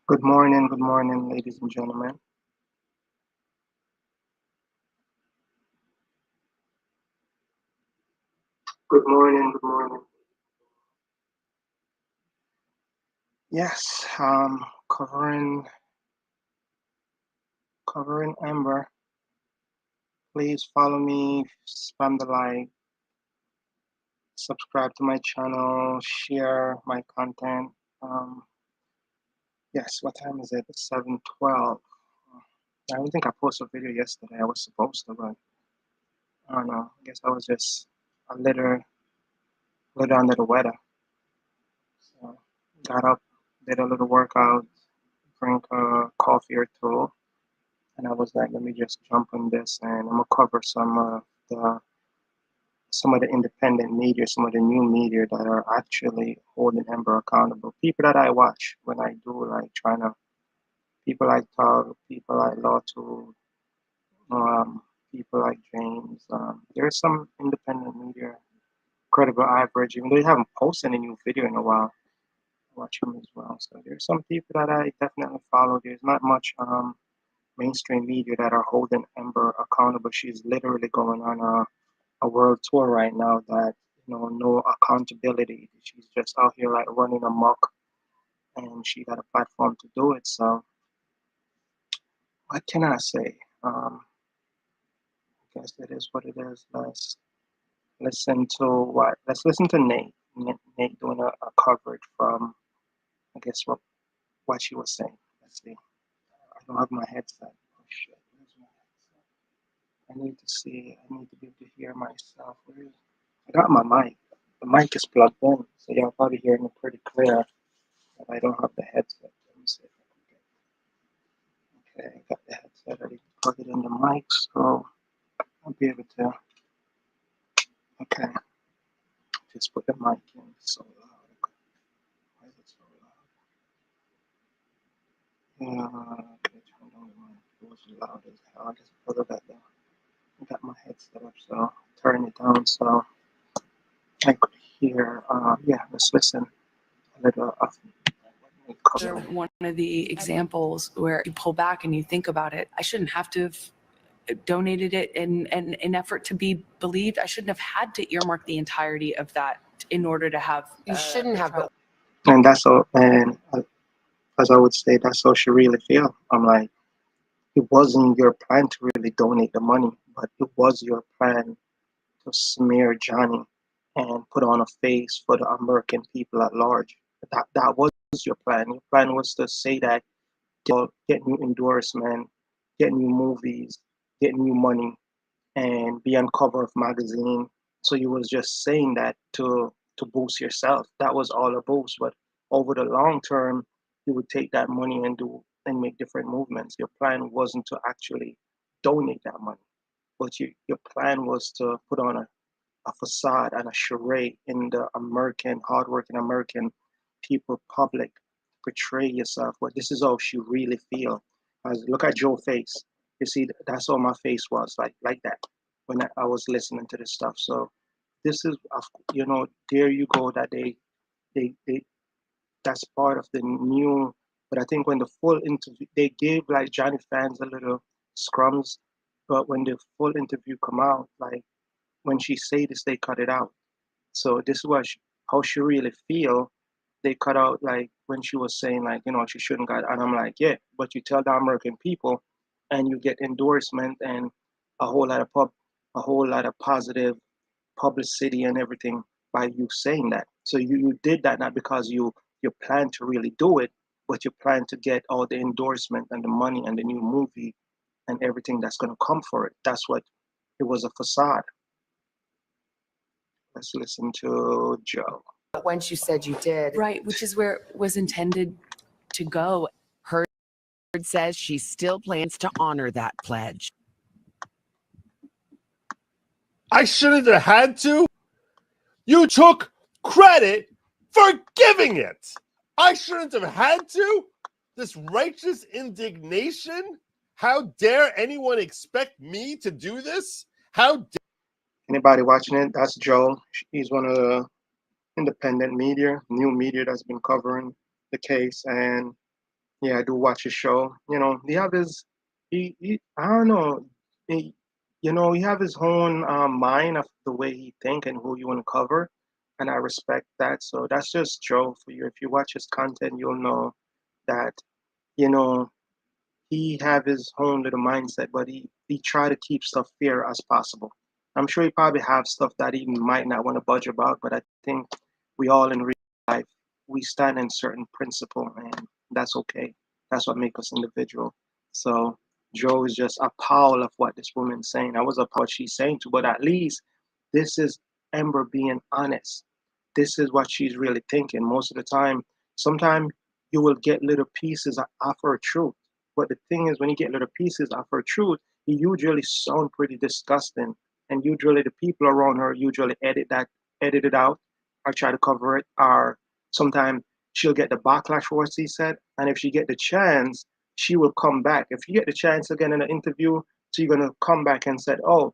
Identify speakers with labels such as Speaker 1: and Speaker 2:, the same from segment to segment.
Speaker 1: Good morning, ladies and gentlemen. Good morning, good morning. Yes, covering Amber. Please follow me, spam the like, subscribe to my channel, share my content. Um, yes, what time is it? It's 7:12. I don't think I posted a video yesterday. I was supposed to, but I don't know. I guess I was just a little under the weather. So got up, did a little workout, drink a coffee or two, and I was like, let me just jump on this, and I'm gonna cover the some of the independent media, some of the new media that are actually holding Amber accountable. People that I watch when I do like trying to people like Tug, people like Lawto, um, people like James. There's some independent media, credible average, even though they haven't posted any new video in a while. I watch them as well. So there's some people that I definitely follow. There's not much mainstream media that are holding Amber accountable. She's literally going on a world tour right now that no accountability. She's just out here like running amok, and she got a platform to do it. So what can I say? I guess it is what it is. Let's listen to Nate. Nate doing a coverage from I guess what she was saying. Let's see. I don't have my headset. Oh shit, where's my headset? I need to see. I need to be able to hear myself. I got my mic. The mic is plugged in, so y'all probably hearing it pretty clear. But I don't have the headset. Let me see if I can get. Okay, I got the headset. I need to plug it in the mic, so I'll be able to. Okay, just put the mic in. It's so loud. Why is it so loud? Okay, turn down the mic. It was loud as hell. I just put it back down. I got my headset up, so turn it down so I could hear. Yeah, let's listen a little of
Speaker 2: one of the examples where you pull back and you think about it. I shouldn't have to have donated it in an effort to be believed. I shouldn't have had to earmark the entirety of that in order to have.
Speaker 3: You shouldn't have. But
Speaker 1: and that's all. And as I would say, that's how she really feel. I'm like, it wasn't your plan to really donate the money, but it was your plan to smear Johnny and put on a face for the American people at large. That was your plan. Your plan was to say that get new endorsement, get new movies, get new money, and be on cover of magazine. So you was just saying that to boost yourself. That was all a boost. But over the long term, you would take that money and do and make different movements. Your plan wasn't to actually donate that money, but your plan was to put on a facade and a charade in the American, hardworking American people public, portray yourself. But this is how she really feel. As look at Joe's face. You see, that's how my face was like that when I was listening to this stuff. So this is, there you go. That they that's part of the new. But I think when the full interview, they gave like Johnny fans a little scrums, but when the full interview come out, like when she say this, they cut it out. So this is how she really feel. They cut out like when she was saying like she shouldn't got, and I'm like, yeah, but you tell the American people, and you get endorsement and a whole lot of a whole lot of positive publicity and everything by you saying that. So you did that not because you plan to really do it, but you plan to get all the endorsement and the money and the new movie and everything that's going to come for it. That's what it was, a facade. Let's listen to Joe.
Speaker 3: once you said you did,
Speaker 2: Right, which is where it was intended to go.
Speaker 4: Heard says she still plans to honor that pledge.
Speaker 5: I shouldn't have had to. You took credit for giving it. I shouldn't have had to. This righteous indignation. How dare anyone expect me to do this? How dare
Speaker 1: Anybody watching it? That's Joe. He's one of the independent media, new media that's been covering the case, and Yeah, I do watch his show. He have his, I don't know, he, he have his own mind of the way he think and who you want to cover, and I respect that. So that's just Joe for you. If you watch his content, you'll know that, you know, he have his own little mindset, but he try to keep stuff fair as possible. I'm sure he probably have stuff that he might not want to budge about, but I think we all in real life we stand in certain principle, and that's okay. That's what makes us individual. So Joe is just appalled of what this woman's saying. I was appalled what she's saying too, but at least this is Ember being honest. This is what she's really thinking. Most of the time, sometimes you will get little pieces of her truth. But the thing is, when you get little pieces of her truth, it usually sound pretty disgusting. And usually the people around her usually edit it out, or try to cover it, or sometimes she'll get the backlash for what she said. And if she get the chance, she will come back. If you get the chance again in an interview, she's gonna come back and said, "Oh,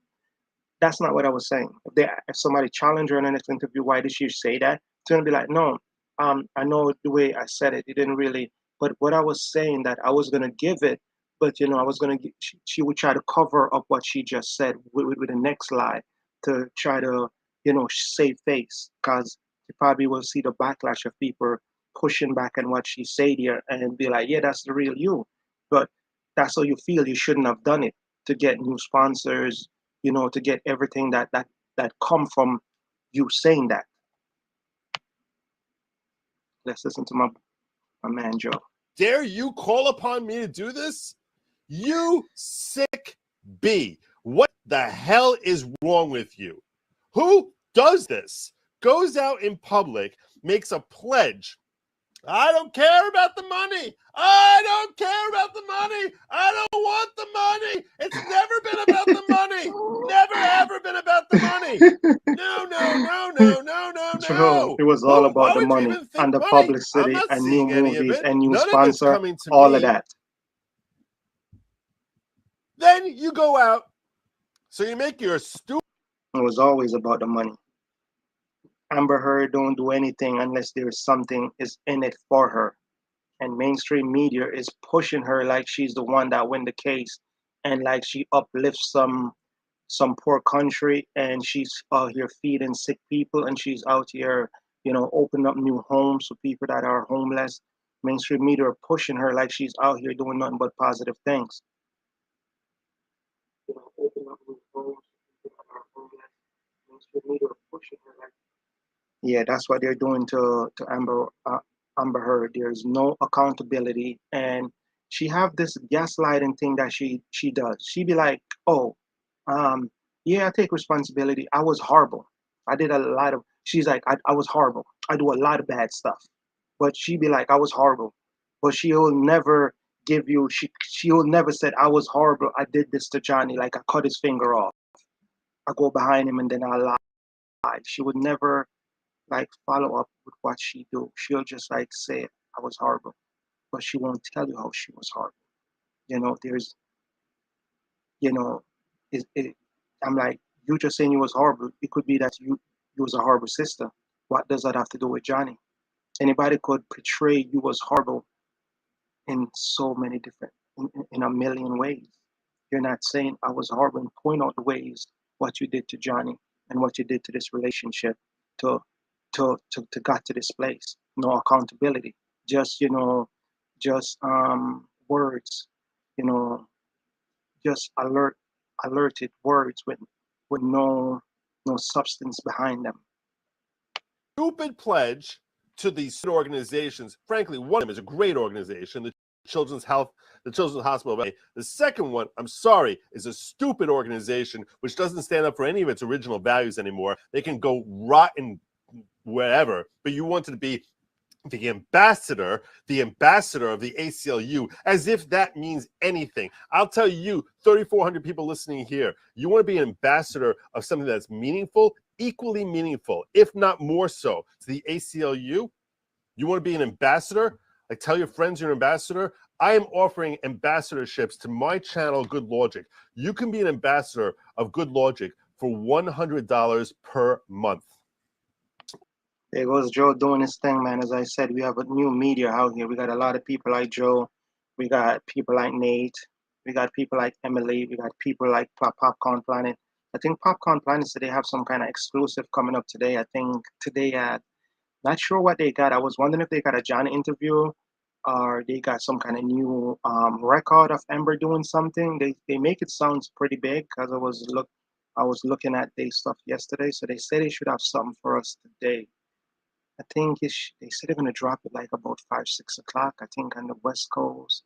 Speaker 1: that's not what I was saying." If somebody challenge her in the next interview, why did she say that? It's gonna be like, no, I know the way I said it. It didn't really. But what I was saying that I was gonna give it, but I was gonna. She would try to cover up what she just said with the next lie to try to save face, because she probably will see the backlash of people pushing back on what she said here and be like, yeah, that's the real you. But that's how you feel. You shouldn't have done it to get new sponsors, to get everything that come from you saying that. Let's listen to my man Joe.
Speaker 5: Dare you call upon me to do this? You sick bee. What the hell is wrong with you? Who does this? Goes out in public, makes a pledge. I don't care about the money. I don't care about the money. I don't want the money. It's never been about the money. Never ever been about the money. No.
Speaker 1: Joe, it was all
Speaker 5: Why
Speaker 1: about the
Speaker 5: would you
Speaker 1: money
Speaker 5: even think
Speaker 1: and the
Speaker 5: money? I'm
Speaker 1: publicity
Speaker 5: not
Speaker 1: and new
Speaker 5: seeing any of
Speaker 1: movies
Speaker 5: it.
Speaker 1: and new
Speaker 5: None of it's
Speaker 1: sponsor,
Speaker 5: coming to
Speaker 1: all
Speaker 5: me.
Speaker 1: of that.
Speaker 5: Then you go out. So you make your stupid.
Speaker 1: It was always about the money. Amber Heard don't do anything unless there's something is in it for her. And mainstream media is pushing her like she's the one that win the case, and like she uplifts some poor country, and she's out here feeding sick people, and she's out here opening up new homes for people that are homeless. Mainstream media are pushing her like she's out here doing nothing but positive things. Opening up new homes for people that are homeless. Mainstream media are pushing her like, yeah, that's what they're doing to Amber Heard. There's no accountability, and she have this gaslighting thing that she does. She be like, "Oh, yeah, I take responsibility. I was horrible. I did a lot of." She's like, "I was horrible. I do a lot of bad stuff," but she be like, "I was horrible," but she'll never give you. She'll never said, "I was horrible. I did this to Johnny. Like I cut his finger off. I go behind him and then I lie." She would never like follow up with what she do. She'll just like say I was horrible, but she won't tell you how she was horrible. There's you know, it I'm like, you just saying you was horrible. It could be that you was a horrible sister. What does that have to do with Johnny? Anybody could portray you was horrible in so many different in a million ways. You're not saying I was horrible and point out the ways what you did to Johnny and what you did to this relationship to to got to this place. No accountability. Just just words, you know, just alerted words with no substance behind them.
Speaker 5: Stupid pledge to these organizations. Frankly, one of them is a great organization, the Children's Hospital. The second one, I'm sorry, is a stupid organization which doesn't stand up for any of its original values anymore. They can go rotten wherever, but you wanted to be the ambassador of the ACLU, as if that means anything. I'll tell you, 3,400 people listening here, you want to be an ambassador of something that's meaningful, equally meaningful, if not more so, to the ACLU. You want to be an ambassador? Like, tell your friends you're an ambassador. I am offering ambassadorships to my channel, Good Logic. You can be an ambassador of Good Logic for $100 per month.
Speaker 1: There goes Joe doing his thing, man. As I said, we have a new media out here. We got a lot of people like Joe. We got people like Nate. We got people like Emily. We got people like Popcorn Planet. I think Popcorn Planet said they have some kind of exclusive coming up today. I think today at not sure what they got. I was wondering if they got a Johnny interview or they got some kind of new record of Ember doing something. They make it sounds pretty big because I was looking at their stuff yesterday. So they say they should have something for us today. I think they said they're gonna drop it like about 5, 6 o'clock. I think on the West Coast.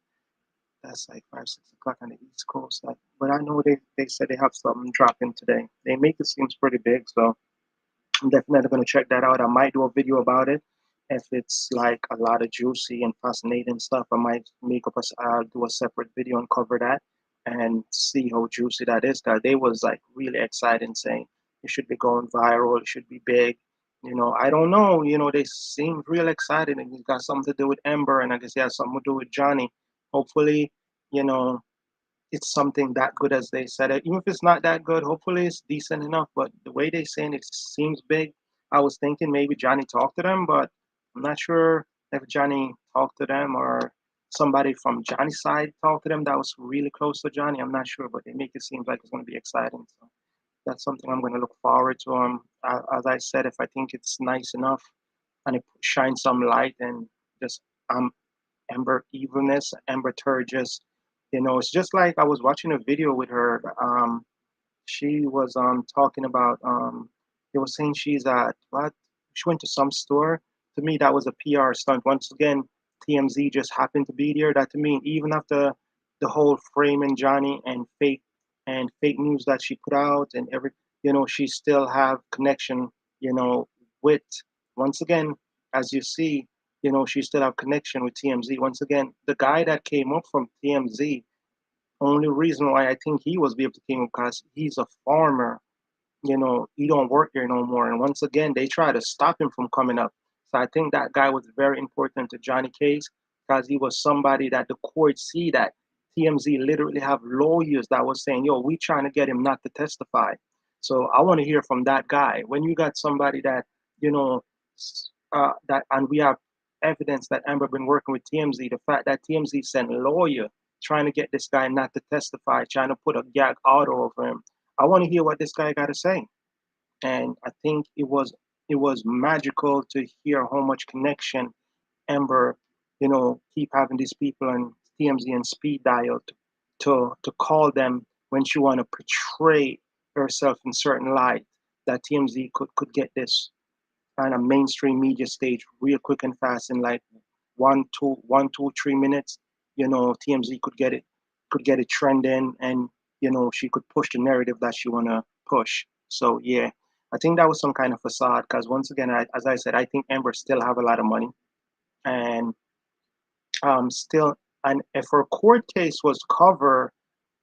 Speaker 1: That's like 5, 6 o'clock on the East Coast. But I know they said they have something dropping today. They make it seems pretty big, so I'm definitely gonna check that out. I might do a video about it. If it's like a lot of juicy and fascinating stuff, I might do a separate video and cover that and see how juicy that is. Cause they was like really excited saying it should be going viral, it should be big. I don't know. They seem real excited and it got something to do with Ember and I guess it has something to do with Johnny. Hopefully, you know, it's something that good as they said it. Even if it's not that good, hopefully it's decent enough. But the way they saying it seems big. I was thinking maybe Johnny talked to them, but I'm not sure if Johnny talked to them or somebody from Johnny's side talked to them that was really close to Johnny. I'm not sure, but they make it seem like it's going to be exciting. So that's something I'm going to look forward to. As I said, if I think it's nice enough and it shines some light and just Amber evilness, Amber Turgis. It's just like I was watching a video with her. She was talking about they were saying she's at what? She went to some store. To me, that was a PR stunt. Once again, TMZ just happened to be there. That to me, even after the whole framing Johnny and fake news that she put out and she still have connection, with once again, as you see, she still have connection with TMZ. Once again, the guy that came up from TMZ, only reason why I think he was able to came up because he's a farmer. He don't work there no more. And once again, they try to stop him from coming up. So I think that guy was very important to Johnny Case because he was somebody that the court see that TMZ literally have lawyers that was saying, yo, we trying to get him not to testify. So I want to hear from that guy. When you got somebody that, that, and we have evidence that Amber been working with TMZ, the fact that TMZ sent a lawyer trying to get this guy not to testify, trying to put a gag order over him. I want to hear what this guy got to say. And I think it was magical to hear how much connection Amber, keep having these people on TMZ and speed dial to call them when she want to portray herself in certain light. That TMZ could get this kind of mainstream media stage real quick and fast in like 1, 2, 3 minutes. TMZ could get it trending, and she could push the narrative that she wanna push. So yeah, I think that was some kind of facade because once again, as I said, I think Amber still have a lot of money, and still, and if her court case was covered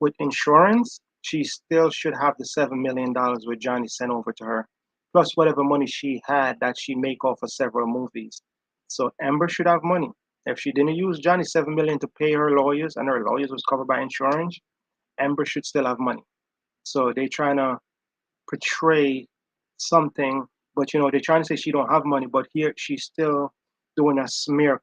Speaker 1: with insurance, she still should have the $7 million with Johnny sent over to her, plus whatever money she had that she make off of several movies. So Amber should have money. If she didn't use Johnny's $7 million to pay her lawyers and her lawyers was covered by insurance, Amber should still have money. So they trying to portray something, but they're trying to say she don't have money, but here she's still doing a smear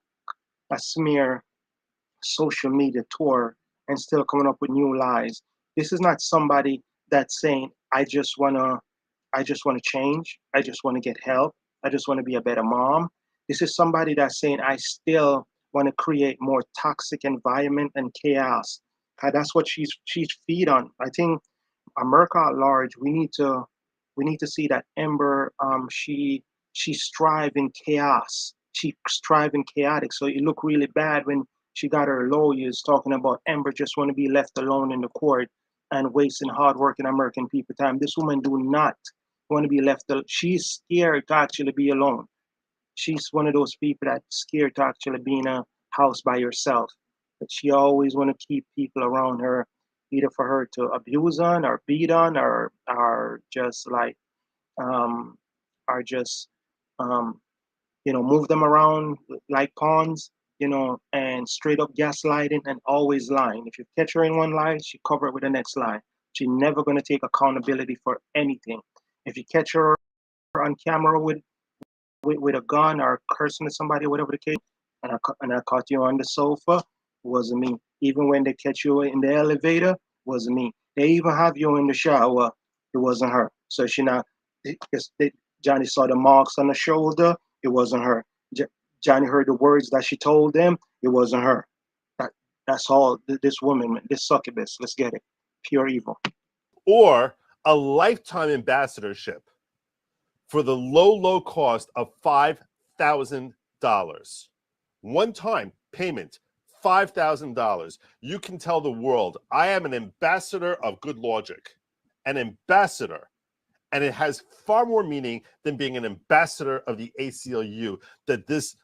Speaker 1: social media tour and still coming up with new lies. This is not somebody that's saying, I just wanna change. I just want to get help. I just want to be a better mom. This is somebody that's saying I still want to create more toxic environment and chaos. That's what she's feed on. I think America at large, we need to see that Ember, she strive in chaos. She strive in chaotic. So it looked really bad when she got her lawyers talking about Ember just want to be left alone in the court and wasting hardworking American people time. This woman do not want to be left alone. She's scared to actually be alone. She's one of those people that's scared to actually be in a house by herself. But she always want to keep people around her, either for her to abuse on or beat on or just like um or just um move them around like pawns, and straight up gaslighting and always lying. If you catch her in one lie, she cover it with the next lie. She never gonna take accountability for anything. If you catch her on camera with with a gun or cursing at somebody, whatever the case, and I caught you on the sofa, wasn't me. Even when they catch you in the elevator, wasn't me. They even have you in the shower, it wasn't her. So she not. Johnny saw the marks on the shoulder, it wasn't her. Johnny heard the words that she told them, it wasn't her. That, that's all. This woman, this succubus, let's get it. Pure evil.
Speaker 5: Or a lifetime ambassadorship for the low cost of $5,000. One-time payment, $5,000. You can tell the world, I am an ambassador of good logic. An ambassador. And it has far more meaning than being an ambassador of the ACLU, that this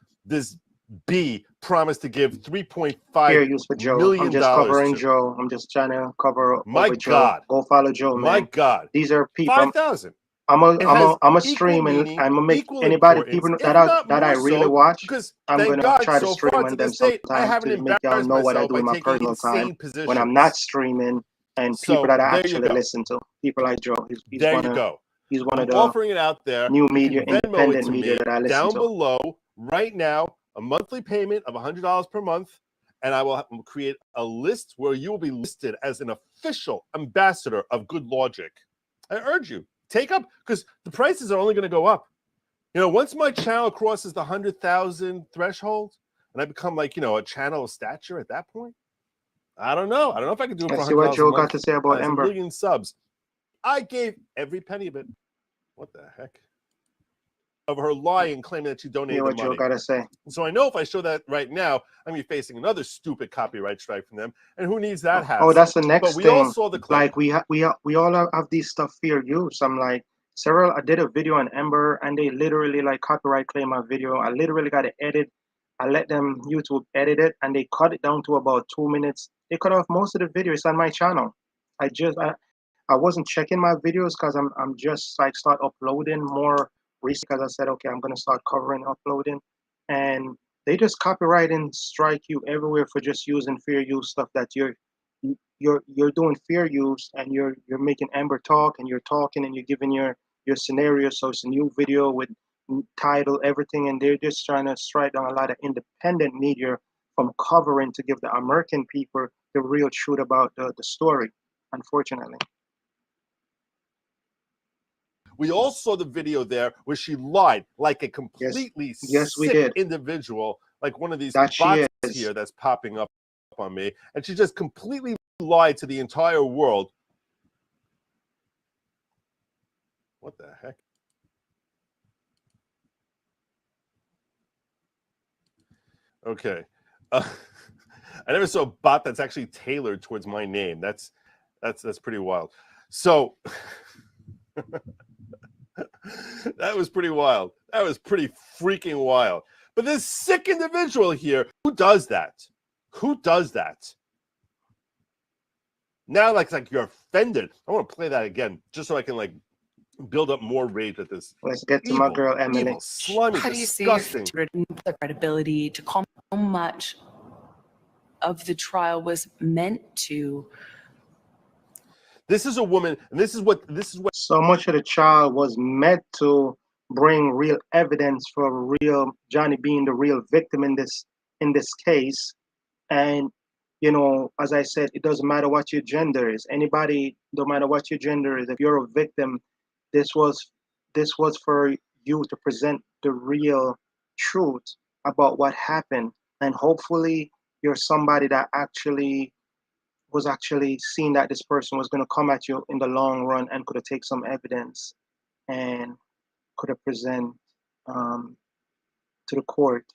Speaker 5: B promised to give $3.5 million.
Speaker 1: I'm just covering Joe. I'm just trying to cover
Speaker 5: My
Speaker 1: over
Speaker 5: God.
Speaker 1: Joe. Go follow Joe, man.
Speaker 5: My God.
Speaker 1: These are people.
Speaker 5: 5,000.
Speaker 1: I'm a stream and I'm gonna make anybody people that I really watch. I'm gonna try to stream on them sometimes to make y'all know what I do in my personal time when I'm not streaming, and people that I actually listen to. People like Joe. He's one of the
Speaker 5: offering it out there.
Speaker 1: new media, independent media that I listen
Speaker 5: down
Speaker 1: to.
Speaker 5: below right now, a monthly payment of $100 per month, and I will create a list where you will be listed as an official ambassador of good logic. I urge you, take up, because the prices are only going to go up. You know, once my channel crosses the 100,000 threshold, and I become like, you know, a channel of stature at that point, I don't know. I don't know if I can do it for $100
Speaker 1: Let's see what Joe got to say about
Speaker 5: a
Speaker 1: Ember.
Speaker 5: million subs. I gave every penny of it. What the heck? Of her lying, claiming that she donated the money.
Speaker 1: Joe got to say.
Speaker 5: So I know if I show that right now, I'm going to be facing another stupid copyright strike from them. And who needs that hassle?
Speaker 1: Oh, that's the next
Speaker 5: thing.
Speaker 1: But
Speaker 5: we all saw the clip.
Speaker 1: Like we all have these stuff fair use. I'm like, I did a video on Ember, and they literally like copyright claim my video. I literally got to edit. I let them YouTube edit it, and they cut it down to about 2 minutes. They cut off most of the video. It's on my channel. I wasn't checking my videos because I'm just like start uploading more recently, because I said, okay, I'm gonna start covering uploading, and they just copyright and strike you everywhere for just using fair use stuff that you're doing fair use, and you're making Ember talk, and you're talking, and you're giving your scenario. So it's a new video with title, everything, and they're just trying to strike down a lot of independent media from covering to give the American people the real truth about the story, unfortunately.
Speaker 5: We all saw the video there where she lied like a completely sick individual, like one of these bots here that's popping up on me. And she just completely lied to the entire world. What the heck? Okay. I never saw a bot that's actually tailored towards my name. That's pretty wild. So that was pretty wild. That was pretty freaking wild. But this sick individual here, who does that? Who does that? Now, like you're offended. I want to play that again, just so I can like build up more rage at this.
Speaker 1: Let's get to my girl Emily.
Speaker 5: Evil, slimy,
Speaker 2: How do you
Speaker 5: disgusting.
Speaker 2: see the credibility to call how much of the trial was meant to?
Speaker 5: This is a woman, and this is what
Speaker 1: so much of the trial was meant to bring real evidence for real Johnny being the real victim in this case. And you know, as I said, it doesn't matter what your gender is. Anybody, no matter what your gender is, if you're a victim, this was for you to present the real truth about what happened, and hopefully you're somebody that was seeing that this person was going to come at you in the long run, and could have taken some evidence and could have present to the court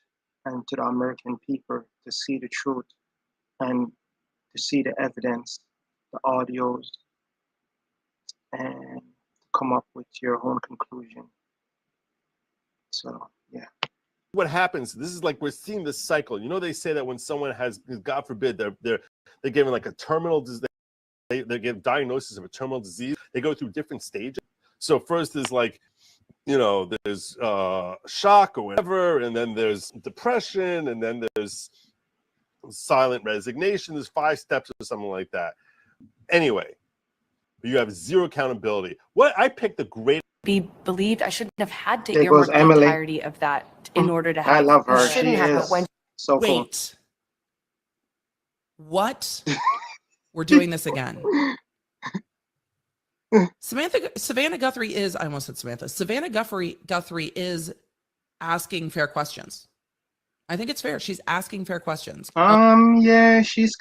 Speaker 1: and to the American people to see the truth and to see the evidence, the audios, and come up with your own conclusion. So, yeah.
Speaker 5: What happens, this is like we're seeing this cycle. You know, they say that when someone has, God forbid, they're given like a terminal disease, they give diagnosis of a terminal disease, they go through different stages. So first is like, you know, there's shock or whatever, and then there's depression, and then there's silent resignation. There's 5 steps or something like that. Anyway, you have zero accountability. What I picked the greatest
Speaker 2: be believed, I shouldn't have had to
Speaker 1: There goes
Speaker 2: earmark the
Speaker 1: Emily.
Speaker 2: entirety of that in order to
Speaker 1: I
Speaker 2: have.
Speaker 1: love her.
Speaker 3: You shouldn't
Speaker 1: She
Speaker 3: have, but
Speaker 1: is
Speaker 3: when
Speaker 1: so cool.
Speaker 6: Wait. What? We're doing this again. Savannah Guthrie is, I almost said Samantha. Savannah Guthrie is asking fair questions. I think it's fair. She's asking fair questions.
Speaker 1: Yeah, she's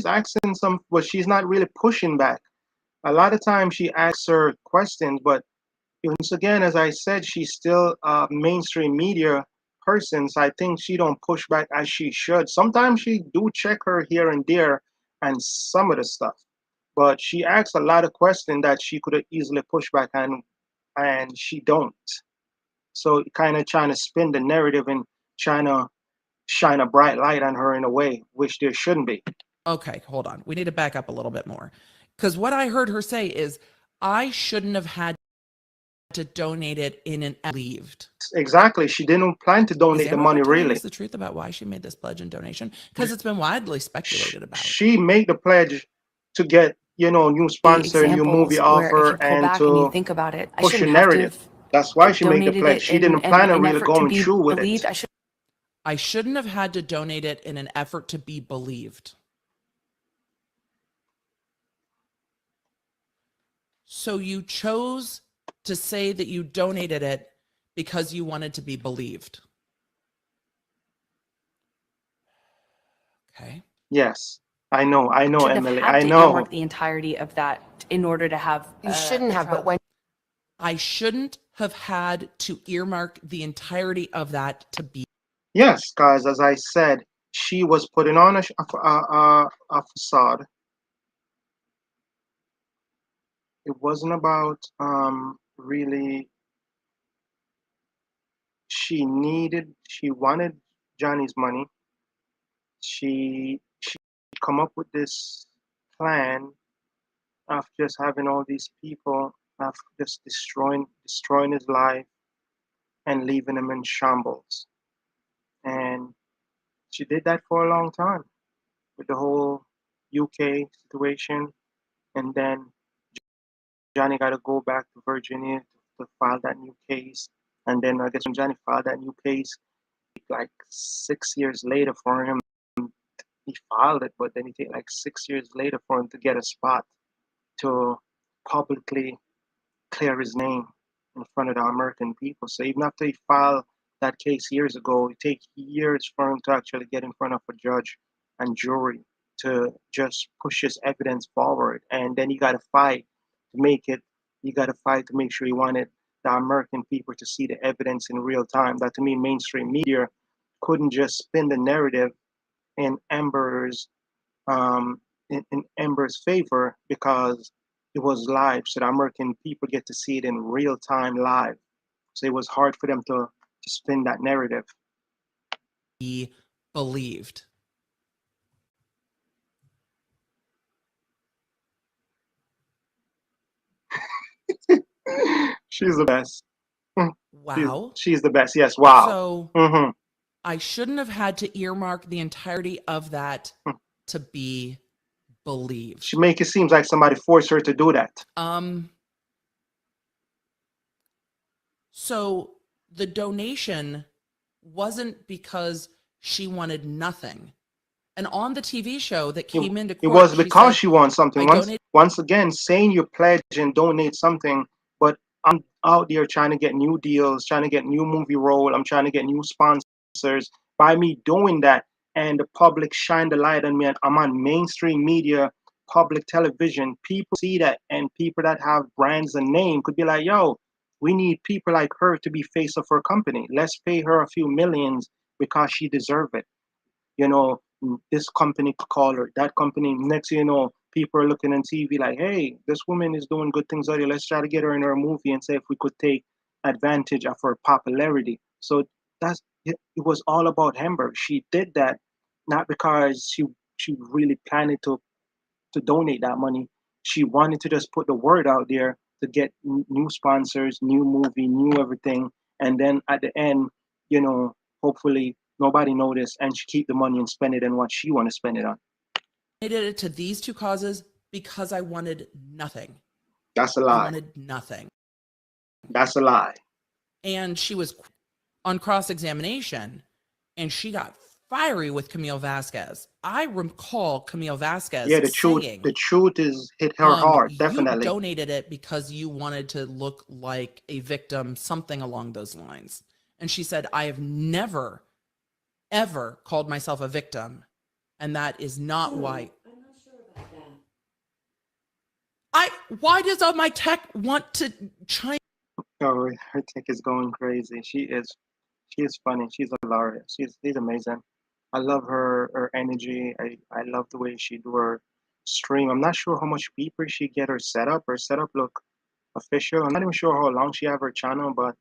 Speaker 1: asking some, but she's not really pushing back. A lot of times she asks her questions, but once again, as I said, she's still a mainstream media person, so I think she don't push back as she should. Sometimes she do check her here and there and some of the stuff, but she asks a lot of questions that she could have easily pushed back and she don't. So kind of trying to spin the narrative and trying to shine a bright light on her in a way, which there shouldn't be.
Speaker 6: Okay, hold on. We need to back up a little bit more. Because what I heard her say is, I shouldn't have had to donate it in an believed.
Speaker 1: Exactly. She didn't plan to
Speaker 6: Is
Speaker 1: donate the
Speaker 6: Amber
Speaker 1: money
Speaker 6: telling
Speaker 1: really.
Speaker 6: us the truth about why she made this pledge and donation? Because it's been widely speculated about.
Speaker 1: She made the pledge to get, new sponsor, new movie
Speaker 2: Examples where if
Speaker 1: offer,
Speaker 2: you pull
Speaker 1: and
Speaker 2: back and you
Speaker 1: to
Speaker 2: think about it, I
Speaker 1: push a
Speaker 2: shouldn't have to
Speaker 1: narrative.
Speaker 2: have
Speaker 1: That's why she made the
Speaker 2: donated
Speaker 1: pledge.
Speaker 2: it
Speaker 1: She
Speaker 2: in
Speaker 1: didn't plan on
Speaker 2: an
Speaker 1: really
Speaker 2: effort to
Speaker 1: going
Speaker 2: be
Speaker 1: through with
Speaker 2: believed.
Speaker 1: it.
Speaker 6: I shouldn't have had to donate it in an effort to be believed. So you chose to say that you donated it because you wanted to be believed. Okay.
Speaker 1: Yes, I know,
Speaker 2: Shouldn't
Speaker 1: Emily,
Speaker 2: have had
Speaker 1: I
Speaker 2: to
Speaker 1: know.
Speaker 2: earmark the entirety of that in order to have.
Speaker 3: you shouldn't have, but when
Speaker 6: I shouldn't have had to earmark the entirety of that to be.
Speaker 1: Yes, guys, as I said, she was putting on a facade. It wasn't about really. She wanted Johnny's money. She come up with this plan of just having all these people of just destroying his life and leaving him in shambles. And she did that for a long time with the whole UK situation. And then Johnny got to go back to Virginia to file that new case. And then I guess when Johnny filed that new case, like 6 years later for him, he filed it, but then it took like 6 years later for him to get a spot to publicly clear his name in front of the American people. So even after he filed that case years ago, it takes years for him to actually get in front of a judge and jury to just push his evidence forward. And then you got to fight to make it. You got to fight to make sure you wanted the American people to see the evidence in real time. That to me, mainstream media couldn't just spin the narrative in Amber's in Amber's favor because it was live, so the American people get to see it in real time live. So it was hard for them to spin that narrative.
Speaker 6: Be believed.
Speaker 1: She's the best.
Speaker 6: Wow.
Speaker 1: She's the best. Yes. Wow.
Speaker 6: So
Speaker 1: Mm-hmm.
Speaker 6: I shouldn't have had to earmark the entirety of that to be believed.
Speaker 1: She make it seem like somebody forced her to do that.
Speaker 6: So the donation wasn't because she wanted nothing. And on the TV show that came into court,
Speaker 1: it was because
Speaker 6: said,
Speaker 1: she wants something. Once again, saying you pledge and donate something, but I'm out there trying to get new deals, trying to get new movie role. I'm trying to get new sponsors. By me doing that, and the public shine the light on me, and I'm on mainstream media, public television. People see that, and people that have brands and name could be like, "Yo, we need people like her to be face of her company. Let's pay her a few millions because she deserves it." This company call her, that company. Next thing you know, people are looking on TV like, hey, this woman is doing good things already. Let's try to get her in our movie and say if we could take advantage of her popularity. So that's it. It was all about Hamburg. She did that not because she really planned to donate that money. She wanted to just put the word out there to get new sponsors, new movie, new everything, and then at the end, hopefully nobody noticed, and she keep the money and spend it on what she want to spend it on.
Speaker 6: I did it to these two causes because I wanted nothing.
Speaker 1: That's a
Speaker 6: I
Speaker 1: lie.
Speaker 6: wanted nothing.
Speaker 1: That's a lie.
Speaker 6: And she was on cross-examination, and she got fiery with Camille Vasquez. I recall Camille Vasquez
Speaker 1: Yeah, the
Speaker 6: saying,
Speaker 1: truth is hit her hard,
Speaker 6: you
Speaker 1: definitely.
Speaker 6: donated it because you wanted to look like a victim, something along those lines. And she said, I have never, ever called myself a victim. And that is not why. I'm not sure about that. Why does my tech want to chime?
Speaker 1: Oh, her tech is going crazy. She is funny. She's hilarious. She's amazing. I love her energy. I love the way she do her stream. I'm not sure how much people she get her setup. Her setup look official. I'm not even sure how long she have her channel, but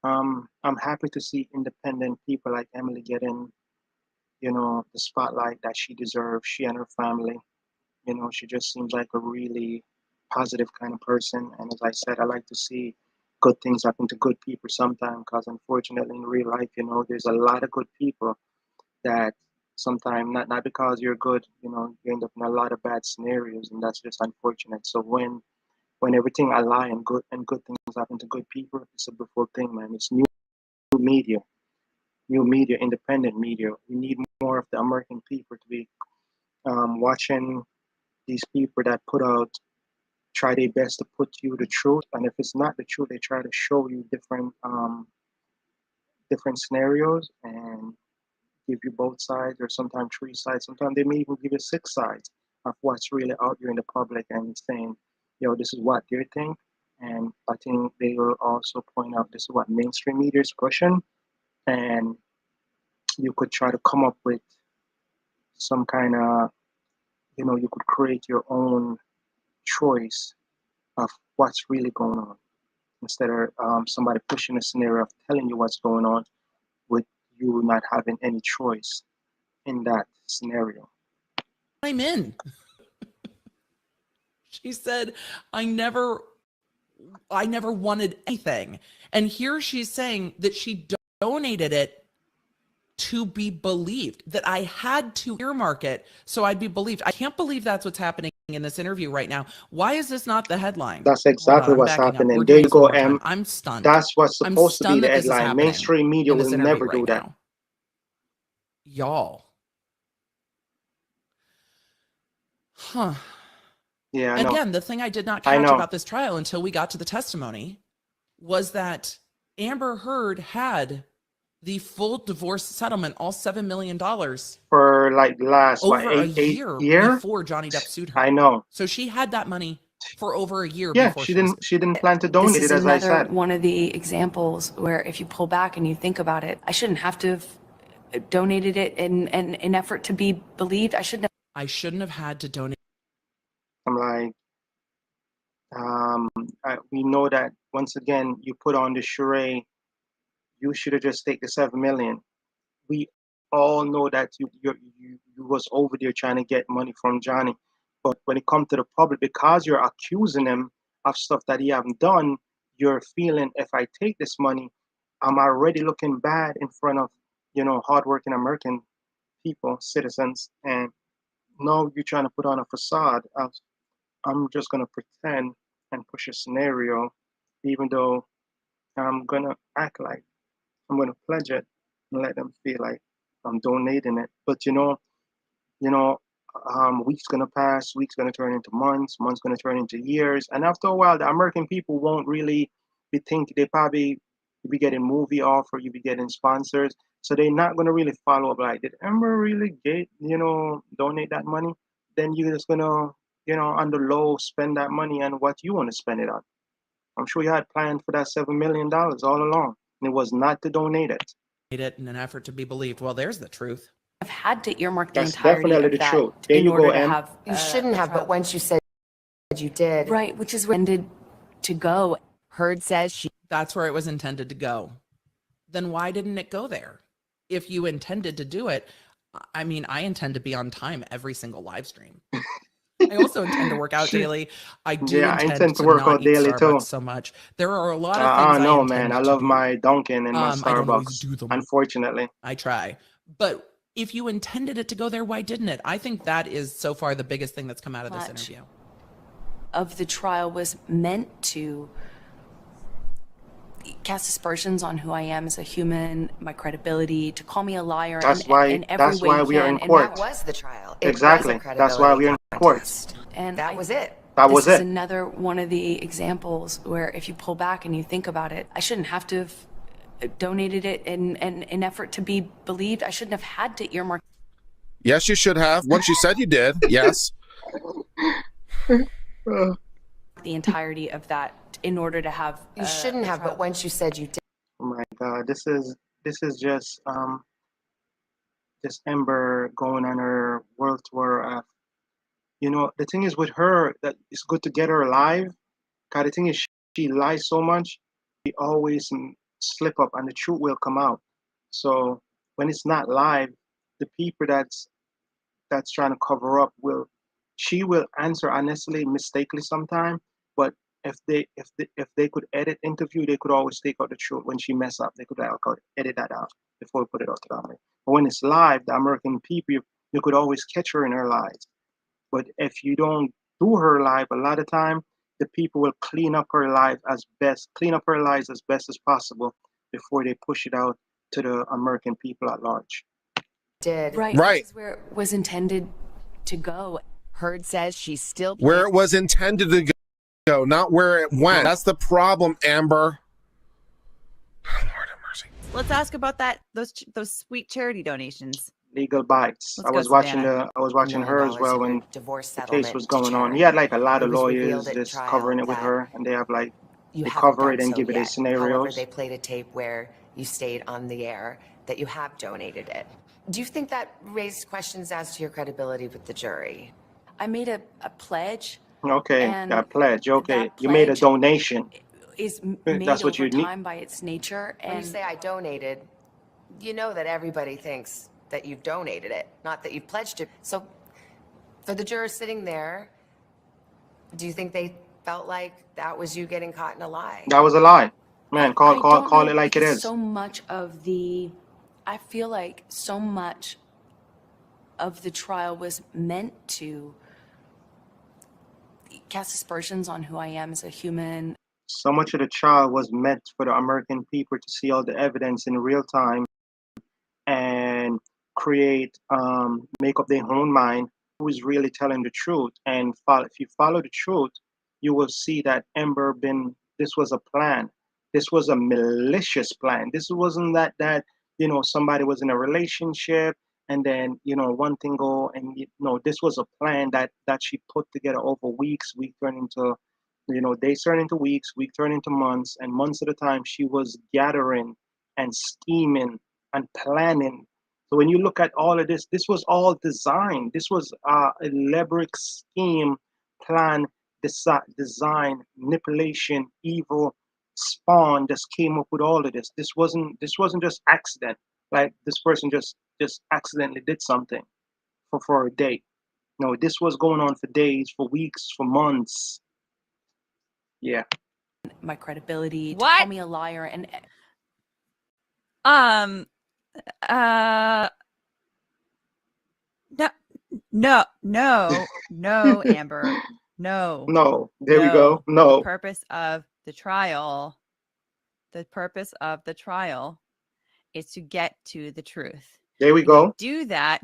Speaker 1: I'm happy to see independent people like Emily getting, the spotlight that she deserves. She and her family. She just seems like a really positive kind of person. And as I said, I like to see good things happen to good people sometimes because unfortunately in real life, there's a lot of good people that sometimes not because you're good, you end up in a lot of bad scenarios, and that's just unfortunate. So when everything align and good things happen to good people, it's a beautiful thing, man. It's media, new media, independent media. We need more of the American people to be watching these people that put out try their best to put you the truth, and if it's not the truth, they try to show you different scenarios and give you both sides, or sometimes three sides. Sometimes they may even give you six sides of what's really out there in the public and saying, this is what they think. And I think they will also point out this is what mainstream media is pushing, and you could try to come up with some kind of, you could create your own choice of what's really going on, instead of somebody pushing a scenario of telling you what's going on with you not having any choice in that scenario.
Speaker 6: I'm in. She said, I never wanted anything. And here she's saying that she donated it to be believed, that I had to earmark it so I'd be believed. I can't believe that's what's happening in this interview right now. Why is this not the headline?
Speaker 1: That's exactly what's happening. There you go, Em.
Speaker 6: I'm stunned.
Speaker 1: That's what's supposed to be the
Speaker 6: that
Speaker 1: headline. Mainstream media will never do that.
Speaker 6: now. Y'all. Huh.
Speaker 1: Yeah,
Speaker 6: And again, the thing I did not catch about this trial until we got to the testimony was that Amber Heard had the full divorce settlement, all $7 million,
Speaker 1: for like last
Speaker 6: over a year before Johnny Depp sued her.
Speaker 1: I know.
Speaker 6: So she had that money for over a year.
Speaker 1: Yeah,
Speaker 6: before
Speaker 1: she didn't plan to donate
Speaker 2: This
Speaker 1: it,
Speaker 2: is
Speaker 1: as I
Speaker 2: another
Speaker 1: said.
Speaker 2: one of the examples where if you pull back and you think about it, I shouldn't have to have donated it in an effort to be believed. I shouldn't
Speaker 6: have had to donate.
Speaker 1: I'm like, we know that once again you put on the charade. You should have just taken the 7 million. We all know that you was over there trying to get money from Johnny, but when it comes to the public, because you're accusing him of stuff that he haven't done, you're feeling, if I take this money, I'm already looking bad in front of hardworking American people, citizens, and now you're trying to put on a facade of I'm just gonna pretend and push a scenario, even though I'm gonna act like I'm gonna pledge it and let them feel like I'm donating it. But weeks gonna pass, weeks gonna turn into months, months gonna turn into years, and after a while, the American people won't really be thinking. They probably be getting movie offer, you be getting sponsors, so they're not gonna really follow up. Like, did Ember really get donate that money? Then you're just gonna on the low spend that money on what you want to spend it on. I'm sure you had planned for that $7 million all along, and it was not to donate it.
Speaker 6: It in an effort to be believed. Well, there's the truth.
Speaker 2: have had to earmark the
Speaker 1: That's
Speaker 2: entirety
Speaker 1: definitely
Speaker 2: of
Speaker 1: the
Speaker 2: that
Speaker 1: truth. There
Speaker 2: in
Speaker 1: you
Speaker 2: order
Speaker 1: go,
Speaker 2: to
Speaker 1: Em.
Speaker 2: have.
Speaker 3: You shouldn't have, but once you said you did.
Speaker 2: Right, which is where it intended to go.
Speaker 4: Heard says
Speaker 6: That's where it was intended to go. Then why didn't it go there? If you intended to do it, I mean, I intend to be on time every single live stream. I also intend to work out daily. I do intend to work out daily too. So much. There are a lot of things I intend
Speaker 1: man. I
Speaker 6: to
Speaker 1: love
Speaker 6: do.
Speaker 1: my Dunkin' and my
Speaker 6: I don't always
Speaker 1: Starbucks.
Speaker 6: do them.
Speaker 1: Unfortunately,
Speaker 6: I try. But if you intended it to go there, why didn't it? I think that is so far the biggest thing that's come out of this interview.
Speaker 2: Of the trial was meant to cast aspersions on who I am as a human, my credibility, to call me a liar
Speaker 1: That's
Speaker 2: in,
Speaker 1: why.
Speaker 2: in every
Speaker 1: That's
Speaker 2: way
Speaker 1: why
Speaker 2: you
Speaker 1: we are
Speaker 2: can.
Speaker 1: in
Speaker 2: And
Speaker 1: court.
Speaker 3: That was the trial. It
Speaker 1: Exactly.
Speaker 3: was a
Speaker 1: That's why we're in
Speaker 3: credibility
Speaker 1: court.
Speaker 3: contest.
Speaker 2: and
Speaker 3: That was it.
Speaker 1: That
Speaker 2: this
Speaker 1: was
Speaker 2: is
Speaker 1: it.
Speaker 2: another one of the examples where if you pull back and you think about it, I shouldn't have to have donated it in an effort to be believed. I shouldn't have had to earmark
Speaker 7: Yes, you should have. Once you said you did, yes.
Speaker 1: Uh,
Speaker 2: the entirety of that in order to have.
Speaker 3: You shouldn't have, but once you said you did.
Speaker 1: oh my God, this is just Ember going on her world tour. The thing is with her that it's good to get her alive. Cause the thing is she lies so much. She always slip up, and the truth will come out. So when it's not live, the people that's trying to cover up she will answer honestly, mistakenly sometime. But if they could edit interview, they could always take out the truth. When she mess up, they could like, okay, edit that out before we put it out to the army. But when it's live, the American people, you could always catch her in her lies. But if you don't do her live, a lot of time the people will clean up her lies as best as possible before they push it out to the American people at large.
Speaker 3: Did.
Speaker 2: Right.
Speaker 7: Right.
Speaker 2: This is where it was intended to go.
Speaker 4: Heard says she's still
Speaker 7: Where it was intended to go, not where it went. That's the problem, Amber. Lord have mercy.
Speaker 8: Let's ask about those sweet charity donations.
Speaker 1: Legal bites.
Speaker 8: Let's
Speaker 1: I
Speaker 8: go,
Speaker 1: was watching
Speaker 8: Savannah.
Speaker 1: her as well when
Speaker 3: divorce
Speaker 1: the
Speaker 3: settlement
Speaker 1: case was
Speaker 3: to
Speaker 1: going on.
Speaker 3: charity.
Speaker 1: He had like a lot
Speaker 3: It
Speaker 1: of
Speaker 3: was
Speaker 1: lawyers
Speaker 3: revealed at
Speaker 1: just
Speaker 3: trial
Speaker 1: covering it with
Speaker 3: that
Speaker 1: her, and they have like
Speaker 3: you
Speaker 1: they
Speaker 3: haven't
Speaker 1: cover
Speaker 3: done
Speaker 1: it and
Speaker 3: so
Speaker 1: give it
Speaker 3: yet.
Speaker 1: a scenarios.
Speaker 3: However, they played a tape where you stayed on the air that you have donated it. Do you think that raised questions as to your credibility with the jury?
Speaker 2: I made a pledge.
Speaker 1: Okay,
Speaker 2: And
Speaker 1: that pledge. Okay,
Speaker 2: that
Speaker 1: you made a
Speaker 2: pledge
Speaker 1: donation.
Speaker 2: is
Speaker 1: That's
Speaker 2: made
Speaker 1: what
Speaker 2: over
Speaker 1: you need.
Speaker 2: time by its nature.
Speaker 3: When you
Speaker 2: And
Speaker 3: say I donated, you know that everybody thinks that you've donated it, not that you've pledged it. So for the jurors sitting there, do you think they felt like that was you getting caught in a lie?
Speaker 1: That was a lie, man.
Speaker 2: I
Speaker 1: Call
Speaker 2: don't know,
Speaker 1: it like it
Speaker 2: because
Speaker 1: is.
Speaker 2: so much of I feel like so much of the trial was meant to cast aspersions on who I am as a human.
Speaker 1: So much of the trial was meant for the American people to see all the evidence in real time and make up their own mind who is really telling the truth. And if you follow the truth, you will see that this was a plan. This was a malicious plan. This wasn't that somebody was in a relationship and then one thing go, and this was a plan that she put together over weeks. Week turned into days turn into weeks, week turn into months, and months at a time she was gathering and scheming and planning. So when you look at all of this, this was all designed. This was a elaborate scheme, plan, design, manipulation, evil spawn just came up with all of this. This wasn't just accident. Like this person just accidentally did something for a day. No, this was going on for days, for weeks, for months. Yeah.
Speaker 2: My credibility, to
Speaker 8: What?
Speaker 2: call me a liar, and
Speaker 8: No, no, Amber. No.
Speaker 1: No, there we go.
Speaker 8: The
Speaker 1: No.
Speaker 8: purpose of the trial is to get to the truth.
Speaker 1: There we
Speaker 8: And
Speaker 1: go.
Speaker 8: you do that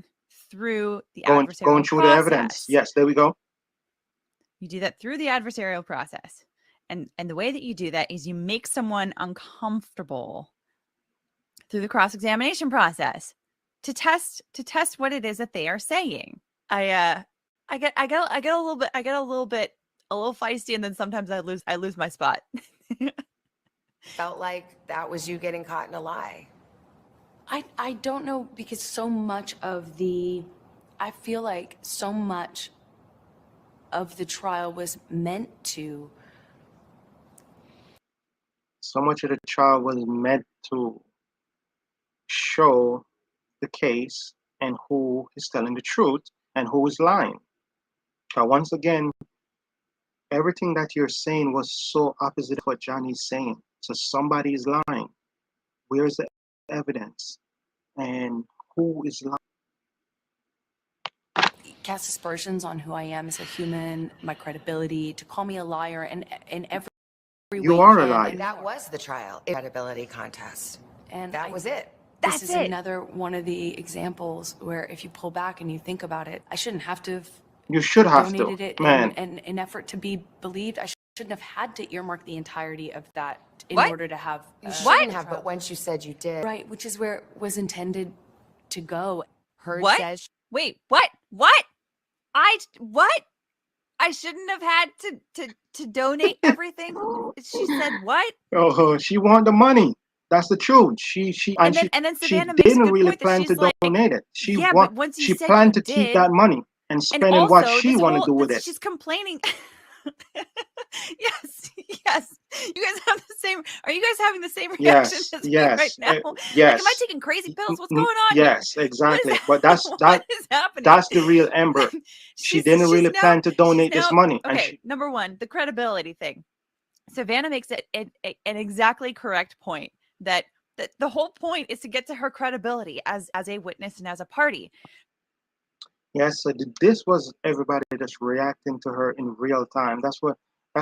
Speaker 8: through the
Speaker 1: Going
Speaker 8: adversarial
Speaker 1: through the evidence.
Speaker 8: process.
Speaker 1: Yes, there we go.
Speaker 8: You do that through the adversarial process. And the way that you do that is you make someone uncomfortable through the cross-examination process to test what it is that they are saying. I get a little feisty, and then sometimes I lose my spot.
Speaker 3: Felt like that was you getting caught in a lie.
Speaker 2: I don't know, because so much of I feel like so much of the trial was meant to.
Speaker 1: So much of the trial was meant to show the case and who is telling the truth and who is lying. But once again, everything that you're saying was so opposite of what Johnny's saying. So somebody is lying. Where's the evidence? And who is lying?
Speaker 2: Cast aspersions on who I am as a human, my credibility, to call me a liar, and every
Speaker 1: You
Speaker 2: way
Speaker 1: are a
Speaker 2: can
Speaker 1: liar.
Speaker 2: and
Speaker 3: That
Speaker 2: more.
Speaker 3: was the trial credibility contest.
Speaker 2: And
Speaker 3: That was it.
Speaker 2: This
Speaker 8: That's
Speaker 2: is
Speaker 8: it.
Speaker 2: another one of the examples where if you pull back and you think about it, I shouldn't have to have
Speaker 1: You should have to,
Speaker 2: donated it
Speaker 1: man.
Speaker 2: in an effort to be believed. I shouldn't have had to earmark the entirety of that in
Speaker 8: What?
Speaker 2: order to have
Speaker 3: You
Speaker 8: What?
Speaker 3: shouldn't have, but once you said you did.
Speaker 2: right, which is where it was intended to go.
Speaker 4: Heard
Speaker 8: What?
Speaker 4: says
Speaker 8: Wait, what? What? What? I shouldn't have had to donate everything. She said what?
Speaker 1: Oh, she want the money. That's the truth.
Speaker 8: And then
Speaker 1: She
Speaker 8: Savannah makes a
Speaker 1: didn't
Speaker 8: good
Speaker 1: really
Speaker 8: point that
Speaker 1: plan
Speaker 8: she's
Speaker 1: to
Speaker 8: like,
Speaker 1: donate it.
Speaker 8: yeah, but once you
Speaker 1: She
Speaker 8: said
Speaker 1: planned
Speaker 8: you
Speaker 1: to keep
Speaker 8: did,
Speaker 1: that money and
Speaker 8: and
Speaker 1: spend it what
Speaker 8: also
Speaker 1: she
Speaker 8: this
Speaker 1: want to
Speaker 8: whole
Speaker 1: do with
Speaker 8: this,
Speaker 1: it.
Speaker 8: she's complaining. Yes, yes. You guys have the same. Are you guys having the same reaction
Speaker 1: Yes,
Speaker 8: as me right
Speaker 1: yes,
Speaker 8: now? Like, am I
Speaker 1: yes.
Speaker 8: taking crazy pills? What's going on
Speaker 1: Yes,
Speaker 8: here?
Speaker 1: exactly. But
Speaker 8: What is happening?
Speaker 1: that's the real Ember. She didn't really plan to donate this money, and
Speaker 8: okay. Number one, the credibility thing. Savannah makes it an exactly correct point that the whole point is to get to her credibility as a witness and as a party.
Speaker 1: yes, so this was everybody just reacting to her in real time. That's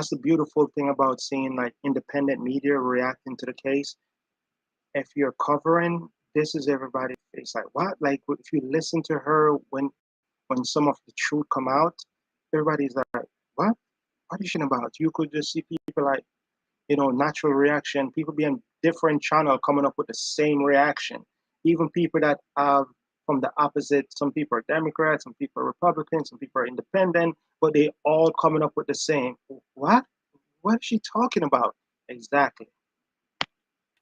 Speaker 1: the beautiful thing about seeing like independent media reacting to the case. If you're covering, this is everybody face like what? Like if you listen to her when some of the truth come out, everybody's like, what? What is she about? You could just see people like, natural reaction. People be on different channel coming up with the same reaction. Even people that have from the opposite. Some people are Democrats, some people are Republicans, some people are independent, but they all coming up with the same. What? What is she talking about? Exactly.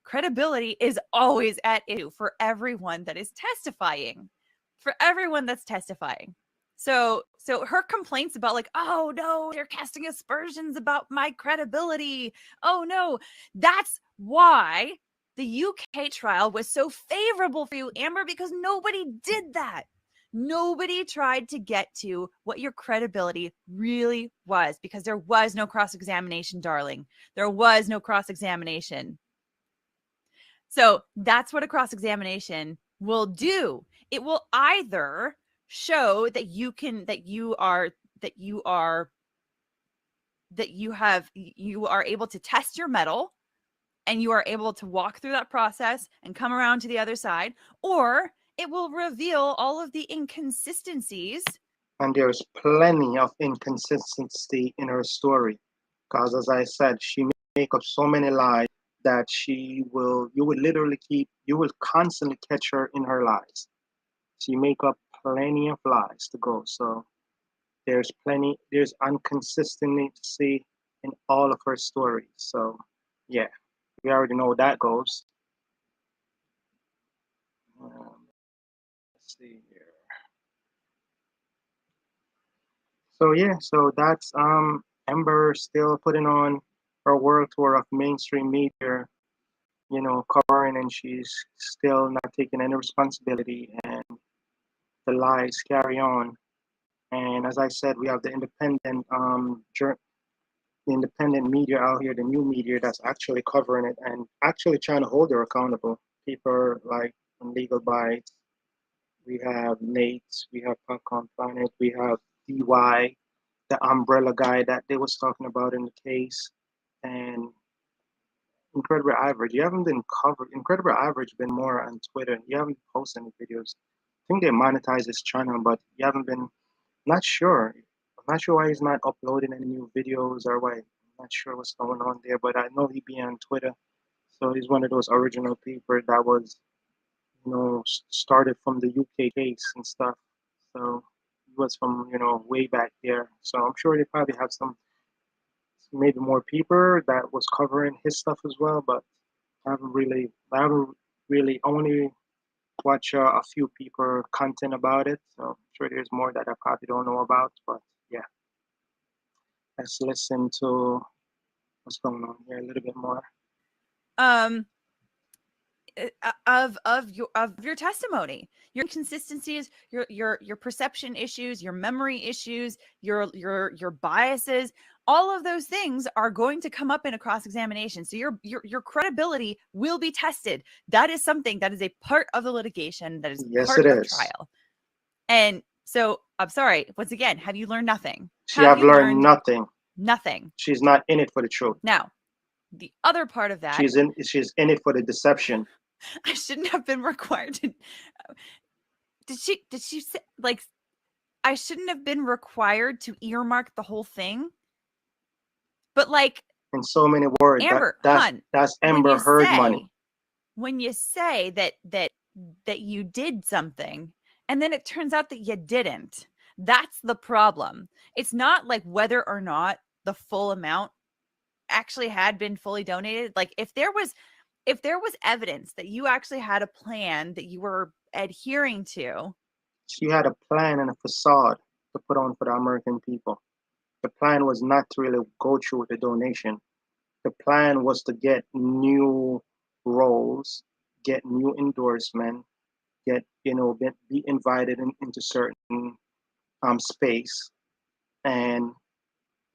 Speaker 8: Credibility is always at issue for everyone that is testifying. For everyone that's testifying. So her complaints about like, oh no, they're casting aspersions about my credibility. Oh no, that's why the UK trial was so favorable for you, Amber, because nobody did that. Nobody tried to get to what your credibility really was because there was no cross-examination, darling. There was no cross-examination. So that's what a cross-examination will do. It will either show that you are able to test your mettle and you are able to walk through that process and come around to the other side, or it will reveal all of the inconsistencies.
Speaker 1: And there's plenty of inconsistency in her story. Because as I said, she make up so many lies that you will constantly catch her in her lies. She make up plenty of lies to go. So there's inconsistency in all of her stories. So yeah, we already know how that goes. Let's see here. So yeah, so that's Ember still putting on her world tour of mainstream media, covering, and she's still not taking any responsibility, and the lies carry on. And as I said, we have the independent media out here, the new media that's actually covering it and actually trying to hold her accountable. People like Legal Bites, we have Nate, we have Popcorn Planet, we have DY, the umbrella guy that they was talking about in the case, and Incredible Average. You haven't been covered. Incredible Average been more on Twitter. You haven't posted any videos. I think they monetize this channel, but you haven't been. Not sure. I'm not sure why he's not uploading any new videos or why. I'm not sure what's going on there, but I know he be on Twitter. So he's one of those original people that was, started from the UK case and stuff. So he was from, way back there. So I'm sure they probably have maybe more people that was covering his stuff as well, but I haven't really only watch a few people content about it. So I'm sure there's more that I probably don't know about, but yeah. Let's listen to what's going on here a little bit more.
Speaker 8: Of your testimony, your inconsistencies, your perception issues, your memory issues, your biases, all of those things are going to come up in a cross-examination. So your credibility will be tested. That is something that is a part of the litigation, that is
Speaker 1: Yes,
Speaker 8: part
Speaker 1: it
Speaker 8: of
Speaker 1: is.
Speaker 8: trial. And so I'm sorry, once again, have you learned nothing?
Speaker 1: Have learned nothing.
Speaker 8: Nothing.
Speaker 1: She's not in it for the truth.
Speaker 8: Now, the other part of that,
Speaker 1: she's in it for the deception.
Speaker 8: I shouldn't have been required to. Did she say, like, I shouldn't have been required to earmark the whole thing? But like,
Speaker 1: In so many words,
Speaker 8: Amber,
Speaker 1: that's Amber Heard money.
Speaker 8: When you say that you did something and then it turns out that you didn't, that's the problem. It's not like whether or not the full amount actually had been fully donated. Like if there was evidence that you actually had a plan that you were adhering to.
Speaker 1: She had a plan and a facade to put on for the American people. The plan was not to really go through with the donation. The plan was to get new roles, get new endorsement, get, be invited into certain space. And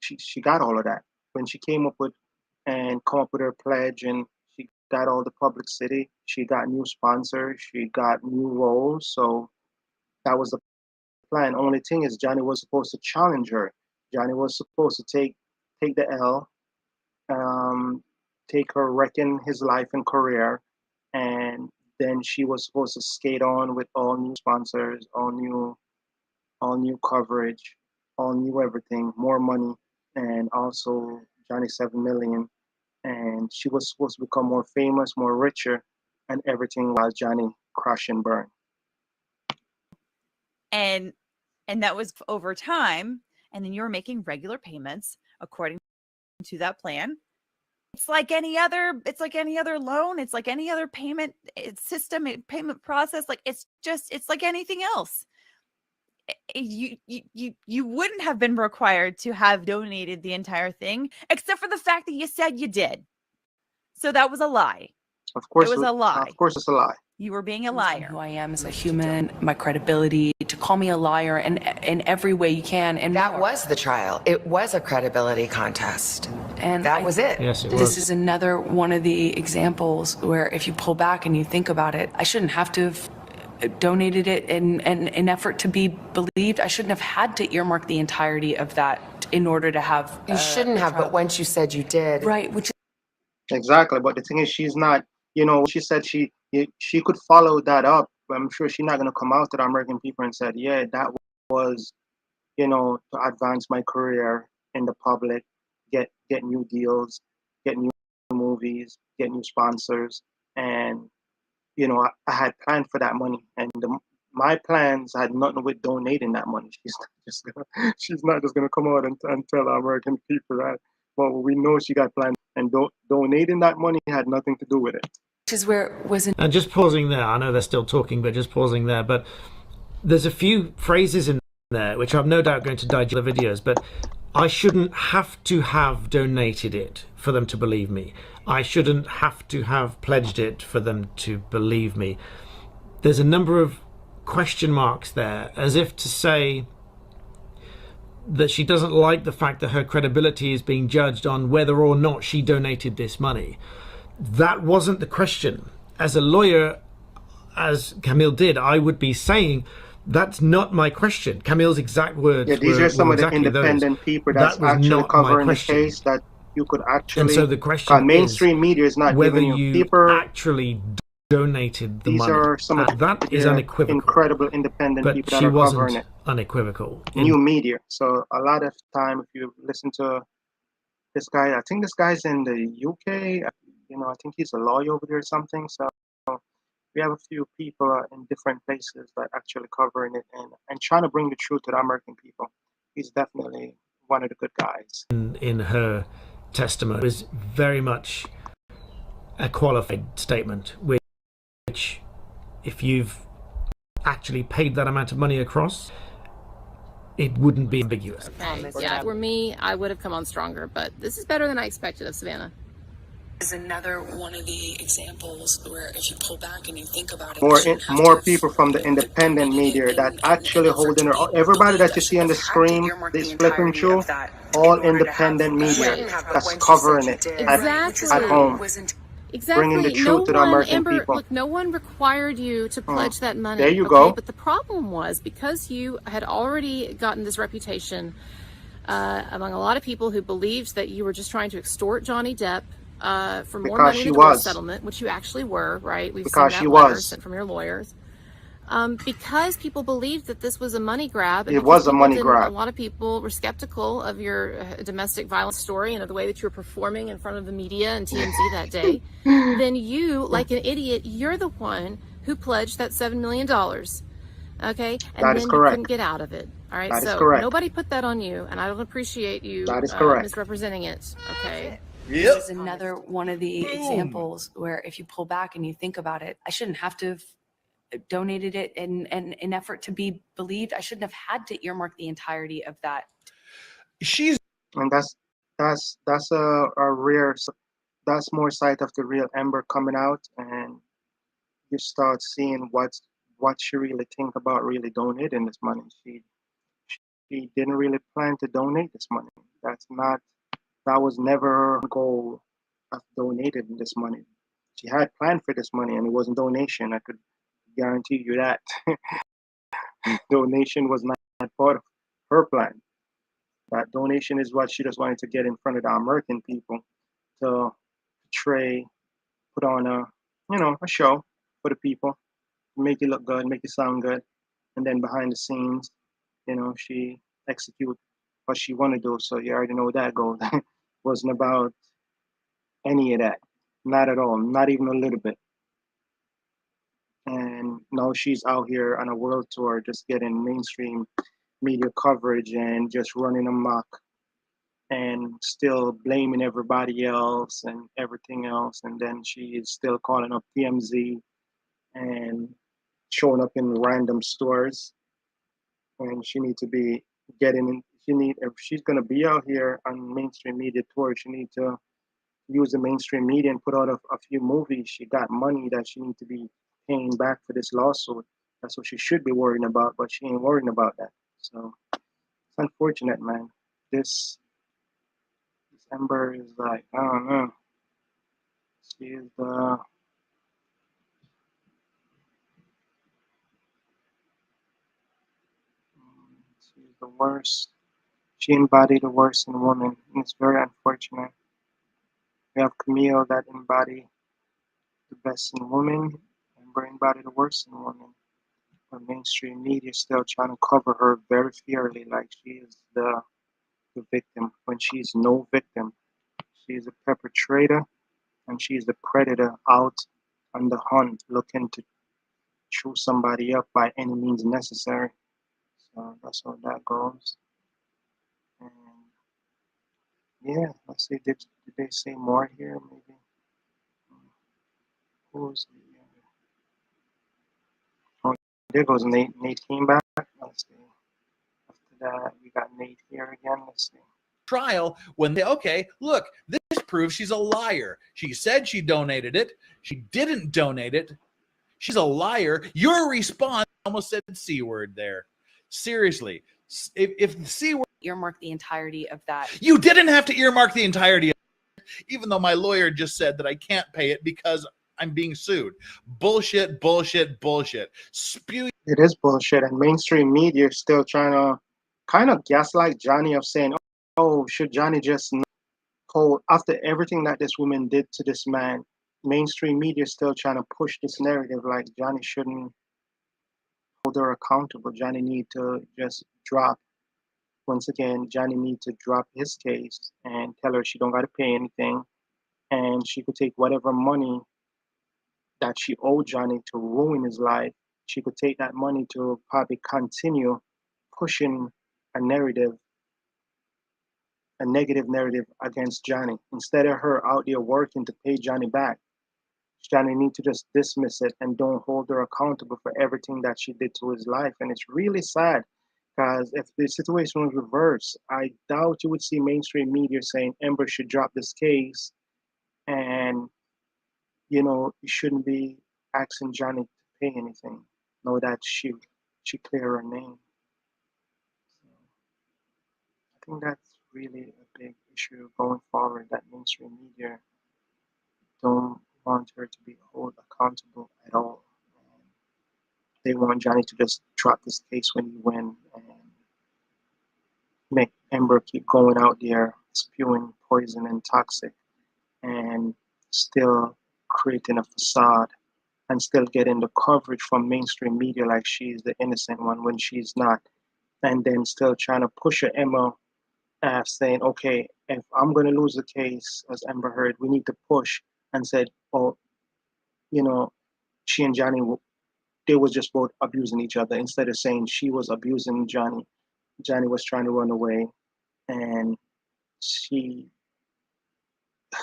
Speaker 1: she got all of that. When she came up with her pledge, and she got all the publicity, she got new sponsors, she got new roles. So that was the plan. Only thing is Johnny was supposed to challenge her. Johnny was supposed to take the L, take her wrecking his life and career, and then she was supposed to skate on with all new sponsors, all new coverage, all new everything, more money, and also Johnny 7 million. And she was supposed to become more famous, more richer, and everything while Johnny crash and burn.
Speaker 8: And that was over time. And then you were making regular payments according to that plan. It's like any other loan. It's like any other payment system, payment process. Like it's like anything else. You wouldn't have been required to have donated the entire thing, except for the fact that you said you did. So that was a lie.
Speaker 1: Of course,
Speaker 8: it was a lie.
Speaker 1: Of course, it's a lie.
Speaker 8: You were being a liar.
Speaker 2: Who I am as a human, my credibility, to call me a liar in every way you can. And
Speaker 3: that was the trial. It was a credibility contest.
Speaker 2: And
Speaker 3: that was it.
Speaker 9: Yes, it was.
Speaker 2: This is another one of the examples where if you pull back and you think about it, I shouldn't have to have donated it in an effort to be believed. I shouldn't have had to earmark the entirety of that in order to have.
Speaker 3: You shouldn't have, but once you said you did.
Speaker 2: Right. Which
Speaker 1: exactly. But the thing is, she's not, she said she could follow that up. I'm sure she's not going to come out to the American people and said, yeah, that was, to advance my career in the public, get new deals, get new movies, get new sponsors. And, I had planned for that money. And my plans had nothing with donating that money. She's not just going to come out and tell the American people that. Well, we know she got planned, and donating that money had nothing to do with it.
Speaker 2: is where it was.
Speaker 9: And just pausing there, I know they're still talking, but just pausing there. But there's a few phrases in there which I'm no doubt going to digest the videos, but I shouldn't have to have donated it for them to believe me. I shouldn't have to have pledged it for them to believe me. There's a number of question marks there, as if to say that she doesn't like the fact that her credibility is being judged on whether or not she donated this money. That wasn't the question. As a lawyer, as Camille did, I would be saying, that's not my question. Camille's exact words.
Speaker 1: Yeah, these are some of the independent people that's actually covering the case that you could actually.
Speaker 9: And so the question
Speaker 1: mainstream media is not
Speaker 9: whether
Speaker 1: giving you
Speaker 9: people actually donated the
Speaker 1: these
Speaker 9: money.
Speaker 1: Are some of
Speaker 9: that is unequivocal.
Speaker 1: Incredible independent
Speaker 9: but
Speaker 1: people that
Speaker 9: she
Speaker 1: are
Speaker 9: wasn't
Speaker 1: covering it.
Speaker 9: Unequivocal.
Speaker 1: New media. So a lot of time, if you listen to this guy, I think this guy's in the UK. I think he's a lawyer over there or something. So we have a few people in different places that actually covering it and trying to bring the truth to the American people. He's definitely one of the good guys.
Speaker 9: In her testimony is very much a qualified statement, which if you've actually paid that amount of money across, it wouldn't be ambiguous.
Speaker 10: Okay. Yeah, if it were me, I would have come on stronger, but this is better than I expected of Savannah.
Speaker 2: Is another one of the examples where if you pull back and you think about it,
Speaker 1: more people from the independent media that actually holding her. Everybody that you see on the screen, this flipping through, all independent media that's covering it at home.
Speaker 10: Exactly.
Speaker 1: Bringing the truth to the American people.
Speaker 10: Look, no one required you to pledge that money.
Speaker 1: There you go.
Speaker 10: But the problem was because you had already gotten this reputation among a lot of people who believed that you were just trying to extort Johnny Depp for more
Speaker 1: Because
Speaker 10: money in
Speaker 1: she
Speaker 10: the divorce
Speaker 1: was.
Speaker 10: settlement, which you actually were, right? We've
Speaker 1: Because
Speaker 10: seen
Speaker 1: she
Speaker 10: that letter
Speaker 1: was.
Speaker 10: sent from your lawyers. Because people believed that this was a money grab, and
Speaker 1: It
Speaker 10: because
Speaker 1: was a
Speaker 10: people
Speaker 1: money
Speaker 10: didn't, a
Speaker 1: grab.
Speaker 10: lot of people were skeptical of your domestic violence story and of the way that you were performing in front of the media and TMZ that day, then you, like an idiot, you're the one who pledged that $7 million. Okay? And
Speaker 1: That is
Speaker 10: then you
Speaker 1: correct.
Speaker 10: couldn't get out of it. All right?
Speaker 1: That is
Speaker 10: So
Speaker 1: correct.
Speaker 10: nobody put that on you, and I don't appreciate you
Speaker 1: That is correct.
Speaker 10: misrepresenting it. Okay?
Speaker 2: This is another one of the examples where if you pull back and you think about it, I shouldn't have to have donated it in an effort to be believed. I shouldn't have had to earmark the entirety of that.
Speaker 1: And that's a rare. That's more sight of the real Ember coming out, and you start seeing what she really think about really donating this money. She didn't really plan to donate this money. That was never her goal of donating this money. She had planned for this money, and it wasn't donation. I could guarantee you that. Donation was not part of her plan. That donation is what she just wanted to get in front of the American people to portray, put on a show for the people, make it look good, make it sound good, and then behind the scenes, she execute what she want to do. So you already know that goes. Wasn't about any of that, not at all, not even a little bit. And now she's out here on a world tour, just getting mainstream media coverage and just running amok and still blaming everybody else and everything else. And then she is still calling up TMZ and showing up in random stores. And she need to be getting in. If she's gonna be out here on mainstream media tour, she need to use the mainstream media and put out a few movies. She got money that she need to be paying back for this lawsuit. That's what she should be worrying about, but she ain't worrying about that. So it's unfortunate, man. This Ember is like, I don't know. She is she's the worst. She embodied the worst in women, and it's very unfortunate. We have Camille that embody the best in women, Ember embody the worst in women. But mainstream media still trying to cover her very fairly, like she is the victim when she's no victim. She is a perpetrator and she's the predator out on the hunt looking to chew somebody up by any means necessary. So that's how that goes. And yeah, let's see, did they say more here? Maybe. Who's the oh, there goes Nate. Nate came back. Let's see. After that, we got Nate here again. Let's see.
Speaker 11: Trial when they okay, look, this proves she's a liar. She said she donated it. She didn't donate it. She's a liar. Your response almost said C word there. Seriously, if the C word
Speaker 2: Earmark the entirety of that.
Speaker 11: you didn't have to earmark the entirety of it, even though my lawyer just said that I can't pay it because I'm being sued. Bullshit, bullshit, bullshit. Spew.
Speaker 1: It is bullshit, and mainstream media is still trying to kind of gaslight Johnny of saying, "Oh, should Johnny just hold after everything that this woman did to this man?" Mainstream media is still trying to push this narrative like Johnny shouldn't hold her accountable. Johnny need to just drop. Once again, Johnny need to drop his case and tell her she don't got to pay anything, and she could take whatever money that she owed Johnny to ruin his life. She could take that money to probably continue pushing a narrative, a negative narrative against Johnny. Instead of her out there working to pay Johnny back, Johnny need to just dismiss it and don't hold her accountable for everything that she did to his life. And it's really sad because if the situation was reversed, I doubt you would see mainstream media saying Ember should drop this case and you shouldn't be asking Johnny to pay anything. Know that she clear her name. So I think that's really a big issue going forward. That mainstream media don't want her to be held accountable at all. And they want Johnny to just drop this case when you win and make Ember keep going out there spewing poison and toxic and still creating a facade and still getting the coverage from mainstream media like she's the innocent one when she's not, and then still trying to push her Emma, saying, okay, if I'm going to lose the case as Amber Heard, we need to push, and said, oh, you know, she and Johnny, they was just both abusing each other, instead of saying she was abusing Johnny. Johnny was trying to run away, and she, oh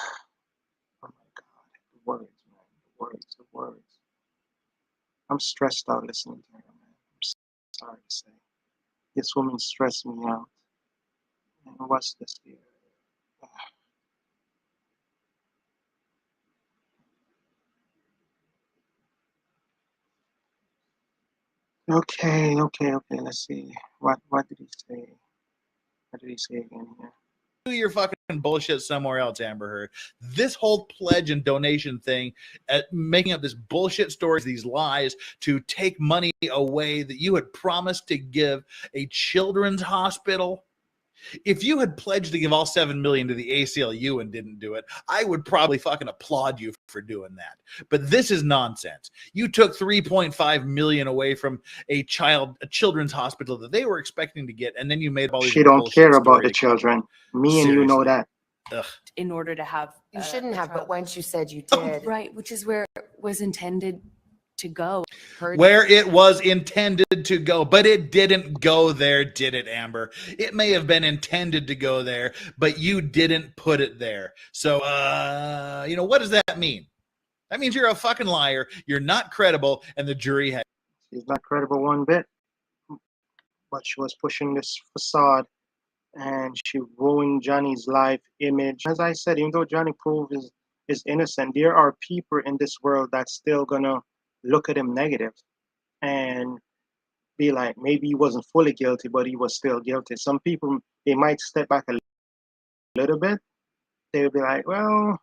Speaker 1: my God, the words, man, the words, the words. I'm stressed out listening to her, man. I'm sorry to say. This woman stressed me out. And what's this here? Okay. Let's see. What did he say? What did he say again here?
Speaker 11: Do your fucking bullshit somewhere else, Amber Heard. This whole pledge and donation thing, making up this bullshit stories, these lies to take money away that you had promised to give a children's hospital. If you had pledged to give all $7 million to the ACLU and didn't do it, I would probably fucking applaud you for doing that. But this is nonsense. You took $3.5 million away from a children's hospital that they were expecting to get, and then you made all these.
Speaker 1: She don't care about the children. Me and you know that.
Speaker 11: Ugh.
Speaker 2: In order to have,
Speaker 3: You shouldn't have, but once you said you
Speaker 2: oh,
Speaker 3: did.
Speaker 2: right, which is where it was intended to go.
Speaker 11: Where it was intended to go, but it didn't go there, did it, Amber? It may have been intended to go there, but you didn't put it there. So, what does that mean? That means you're a fucking liar, you're not credible, and the jury had.
Speaker 1: She's not credible one bit. But she was pushing this facade, and she ruined Johnny's life image. As I said, even though Johnny proved is innocent, there are people in this world that's still gonna look at him negative and be like, maybe he wasn't fully guilty, but he was still guilty. Some people, they might step back a little bit. They'll be like, well,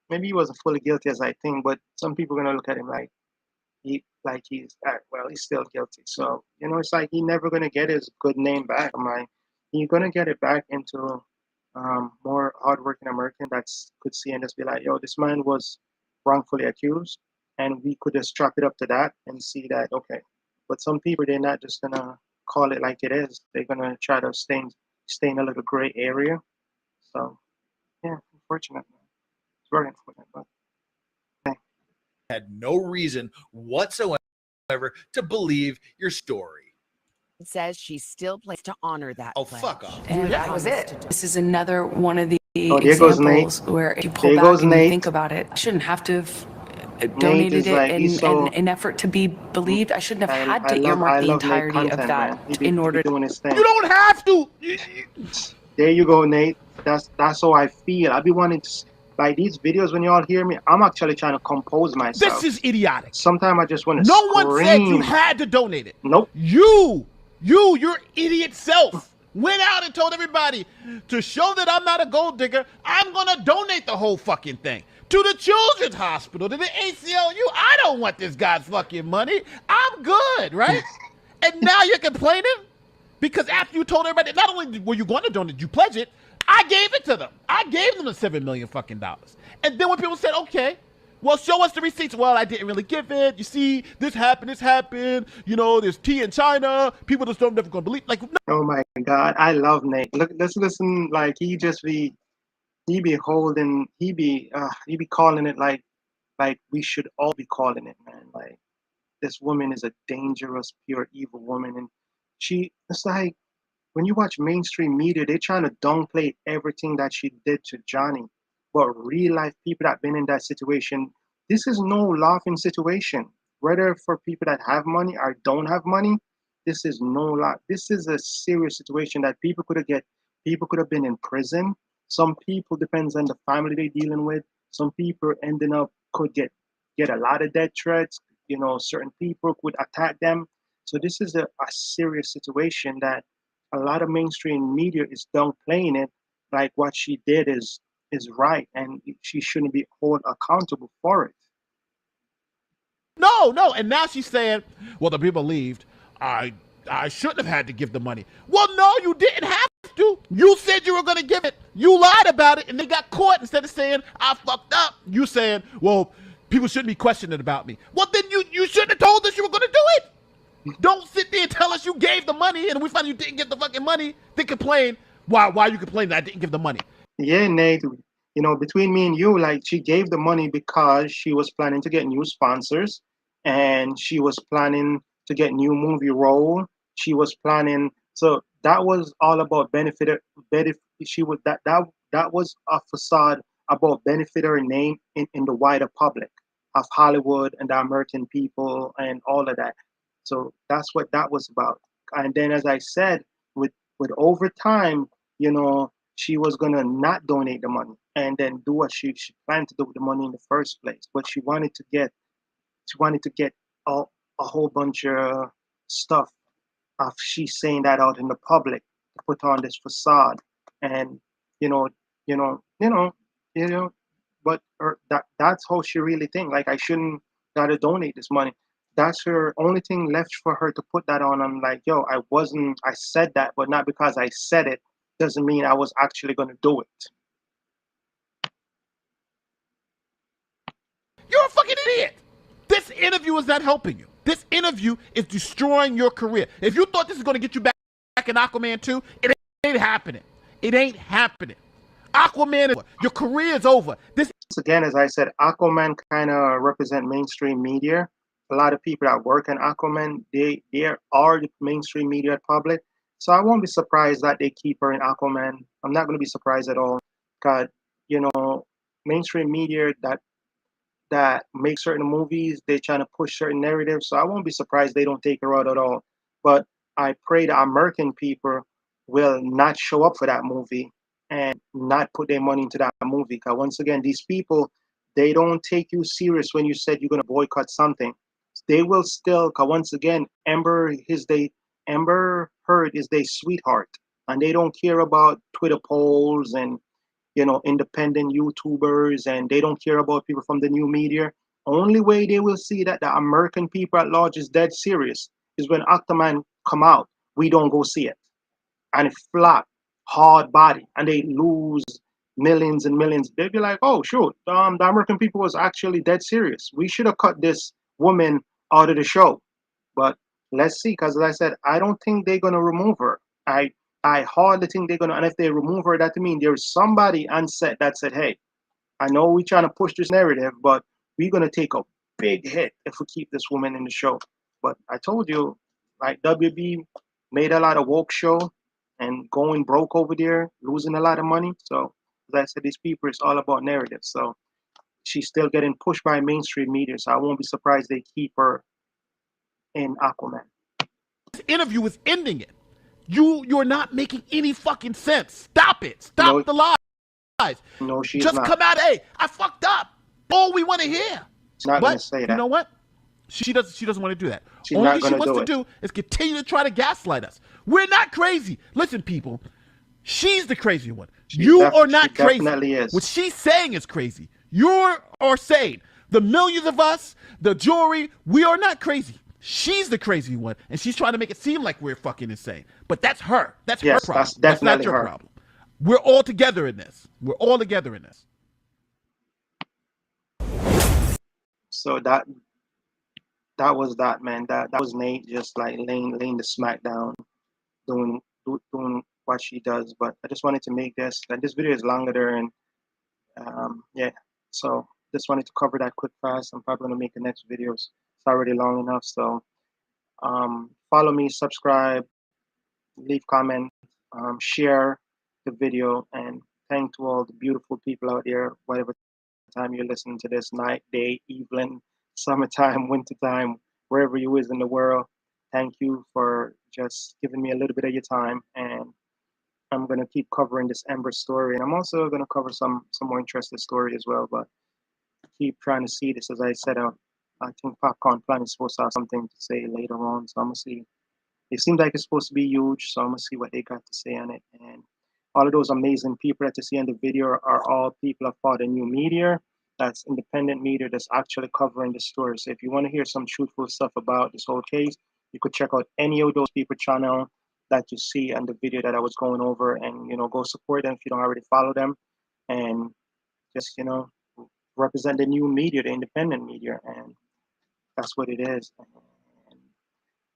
Speaker 1: maybe he wasn't fully guilty as I think, but some people are gonna look at him like he's still guilty. So it's like he's never gonna get his good name back. I'm like, he's gonna get it back into more hardworking American that could see and just be like, yo, this man was wrongfully accused, and we could just chalk it up to that and see that, okay. But some people, they're not just gonna call it like it is. They're gonna try to stay in a little gray area. So yeah, unfortunate. It's very unfortunate, but okay.
Speaker 11: Had no reason whatsoever to believe your story.
Speaker 4: It says she still plans to honor that.
Speaker 11: Oh,
Speaker 4: pledge.
Speaker 11: fuck off.
Speaker 2: And
Speaker 3: That was it.
Speaker 2: this is another one of the
Speaker 1: Oh, there goes
Speaker 2: examples
Speaker 1: Nate.
Speaker 2: where if you pull
Speaker 1: There
Speaker 2: back
Speaker 1: goes
Speaker 2: and you
Speaker 1: Nate.
Speaker 2: think about it, I shouldn't have to have donated
Speaker 1: is
Speaker 2: it
Speaker 1: like, he's so-
Speaker 2: in an effort to be believed. I shouldn't have had
Speaker 1: I
Speaker 2: to
Speaker 1: love
Speaker 2: earmark the
Speaker 1: Nate
Speaker 2: entirety
Speaker 1: content,
Speaker 2: of
Speaker 1: man.
Speaker 2: that
Speaker 1: He be
Speaker 2: in order.
Speaker 1: doing his thing.
Speaker 5: You don't have to.
Speaker 1: There you go, Nate. That's how I feel. I be wanting to, like, these videos when y'all hear me, I'm actually trying to compose myself.
Speaker 5: This is idiotic.
Speaker 1: Sometimes I just want to
Speaker 5: No one said you
Speaker 1: scream.
Speaker 5: had to donate it.
Speaker 1: Nope.
Speaker 5: Your idiot self went out and told everybody, to show that I'm not a gold digger, I'm going to donate the whole fucking thing to the children's hospital, to the ACLU. I don't want this guy's fucking money. I'm good, right? And now you're complaining because after you told everybody, not only were you going to donate, you pledge it, I gave it to them. I gave them the $7 million fucking dollars. And then when people said, okay, well, show us the receipts. Well, I didn't really give it. You see, this happened. There's tea in China. People just don't never gonna believe. Like, no.
Speaker 1: Oh my God, I love Nate. Look, let's listen. Like he be calling it like we should all be calling it, man. Like this woman is a dangerous, pure evil woman, and it's like when you watch mainstream media, they're trying to downplay everything that she did to Johnny. But real life people that been in that situation, this is no laughing situation. Whether for people that have money or don't have money, this is no laugh. This is a serious situation that people could have been in prison. Some people, depends on the family they're dealing with. Some people ending up could get a lot of death threats. Certain people could attack them. So this is a serious situation that a lot of mainstream media is downplaying it, like what she did is right, and she shouldn't be held accountable for it.
Speaker 5: No. And now she's saying, well, the people believed I shouldn't have had to give the money. Well, no, you didn't have
Speaker 12: to. You said you were going to give it. You lied about it, and they got caught. Instead of saying, I fucked up, you saying, well, people shouldn't be questioning about me. Well, then you shouldn't have told us you were going to do it. Don't sit there and tell us you gave the money, and we find you didn't get the fucking money, then complain. Why you complain that I didn't give the money?
Speaker 1: Yeah, Nate, you know, between me and you, like, she gave the money because she was planning to get new sponsors, and she was planning to get new movie role. She was planning, so that was all about benefit. She was that was a facade about benefit her name in the wider public of Hollywood and the American people and all of that. So that's what that was about. And then, as I said, with over time, you know, she was gonna not donate the money and then do what she planned to do with the money in the first place. But she wanted to get a, a whole bunch of stuff of she saying that out in the public to put on this facade. And you know, you know, you know, you know, but that's how she really think. Like, I shouldn't gotta donate this money. That's her only thing left for her to put that on. I'm like, yo, I said that, but not because I said it doesn't mean I was actually gonna do it.
Speaker 12: You're a fucking idiot. This interview is not helping you. This interview is destroying your career. If you thought this is going to get you back in Aquaman 2, it ain't happening. It ain't happening. Aquaman is over. Your career is over. This
Speaker 1: Again, as I said, Aquaman kind of represent mainstream media. A lot of people that work in Aquaman, they are the mainstream media public. So I won't be surprised that they keep her in Aquaman. I'm not going to be surprised at all, because you know, mainstream media that make certain movies, they trying to push certain narratives. So I won't be surprised they don't take her out at all. But I pray the American people will not show up for that movie and not put their money into that movie. Because once again, these people, they don't take you serious when you said you're going to boycott something. They will still, because once again, Amber Heard is their sweetheart. And they don't care about Twitter polls and, you know, independent YouTubers, and they don't care about people from the new media. Only way they will see that the American people at large is dead serious is when Octoman come out. We don't go see it, and it flop, hard body, and they lose millions and millions. They'd be like, oh, sure, the American people was actually dead serious. We should have cut this woman out of the show. But let's see, because as I said, I don't think they're gonna remove her. I hardly think they're gonna, and if they remove her, that means there's somebody on set that said, hey, I know we're trying to push this narrative, but we're gonna take a big hit if we keep this woman in the show. But I told you, like, WB made a lot of woke show and going broke over there, losing a lot of money. So as I said, these people, it's all about narrative. So she's still getting pushed by mainstream media. So I won't be surprised they keep her in Aquaman.
Speaker 12: interview is ending it. You're not making any fucking sense. Stop it. Stop the lies.
Speaker 1: No, she's
Speaker 12: just
Speaker 1: not.
Speaker 12: come out. Hey, I fucked up. All we want to hear.
Speaker 1: She's not gonna say that.
Speaker 12: You know what? She doesn't want to do that.
Speaker 1: She's
Speaker 12: Only
Speaker 1: not
Speaker 12: thing she
Speaker 1: gonna
Speaker 12: wants
Speaker 1: do
Speaker 12: to
Speaker 1: it.
Speaker 12: do is continue to try to gaslight us. We're not crazy. Listen, people. She's the crazy one. You are not crazy.
Speaker 1: Definitely is.
Speaker 12: What she's saying is crazy. You are saying the millions of us, the jury, we are not crazy. She's the crazy one, and she's trying to make it seem like we're fucking insane. But that's her. That's her problem.
Speaker 1: That's definitely
Speaker 12: not your
Speaker 1: her.
Speaker 12: problem. We're all together in this. We're all together in this.
Speaker 1: So that was that, man. That was Nate just like laying the smack down, doing what she does. But I just wanted to make this, and this video is longer there, and yeah. So just wanted to cover that quick fast. I'm probably gonna make the next videos. It's already long enough. So follow me, subscribe, leave comment, share the video, and thank to all the beautiful people out there, whatever time you're listening to this, night, day, evening, summertime, wintertime, wherever you is in the world. Thank you for just giving me a little bit of your time, and I'm gonna keep covering this Ember story, and I'm also gonna cover some more interesting story as well. But keep trying to see this. As I said, I think Popcorn Plan is supposed to have something to say later on, so I'm gonna see. It seems like it's supposed to be huge, so I'm gonna see what they got to say on it. And all of those amazing people that you see in the video are all people of part of new media. That's independent media that's actually covering the story. So if you want to hear some truthful stuff about this whole case, you could check out any of those people channel. that you see and the video that I was going over, and go support them if you don't already follow them, and just represent the new media, the independent media, and that's what it is. And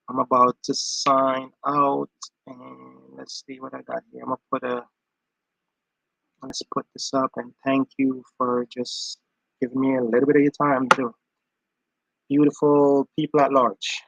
Speaker 1: I'm about to sign out, and let's see what I got here. Let's put this up, and thank you for just giving me a little bit of your time, to beautiful people at large.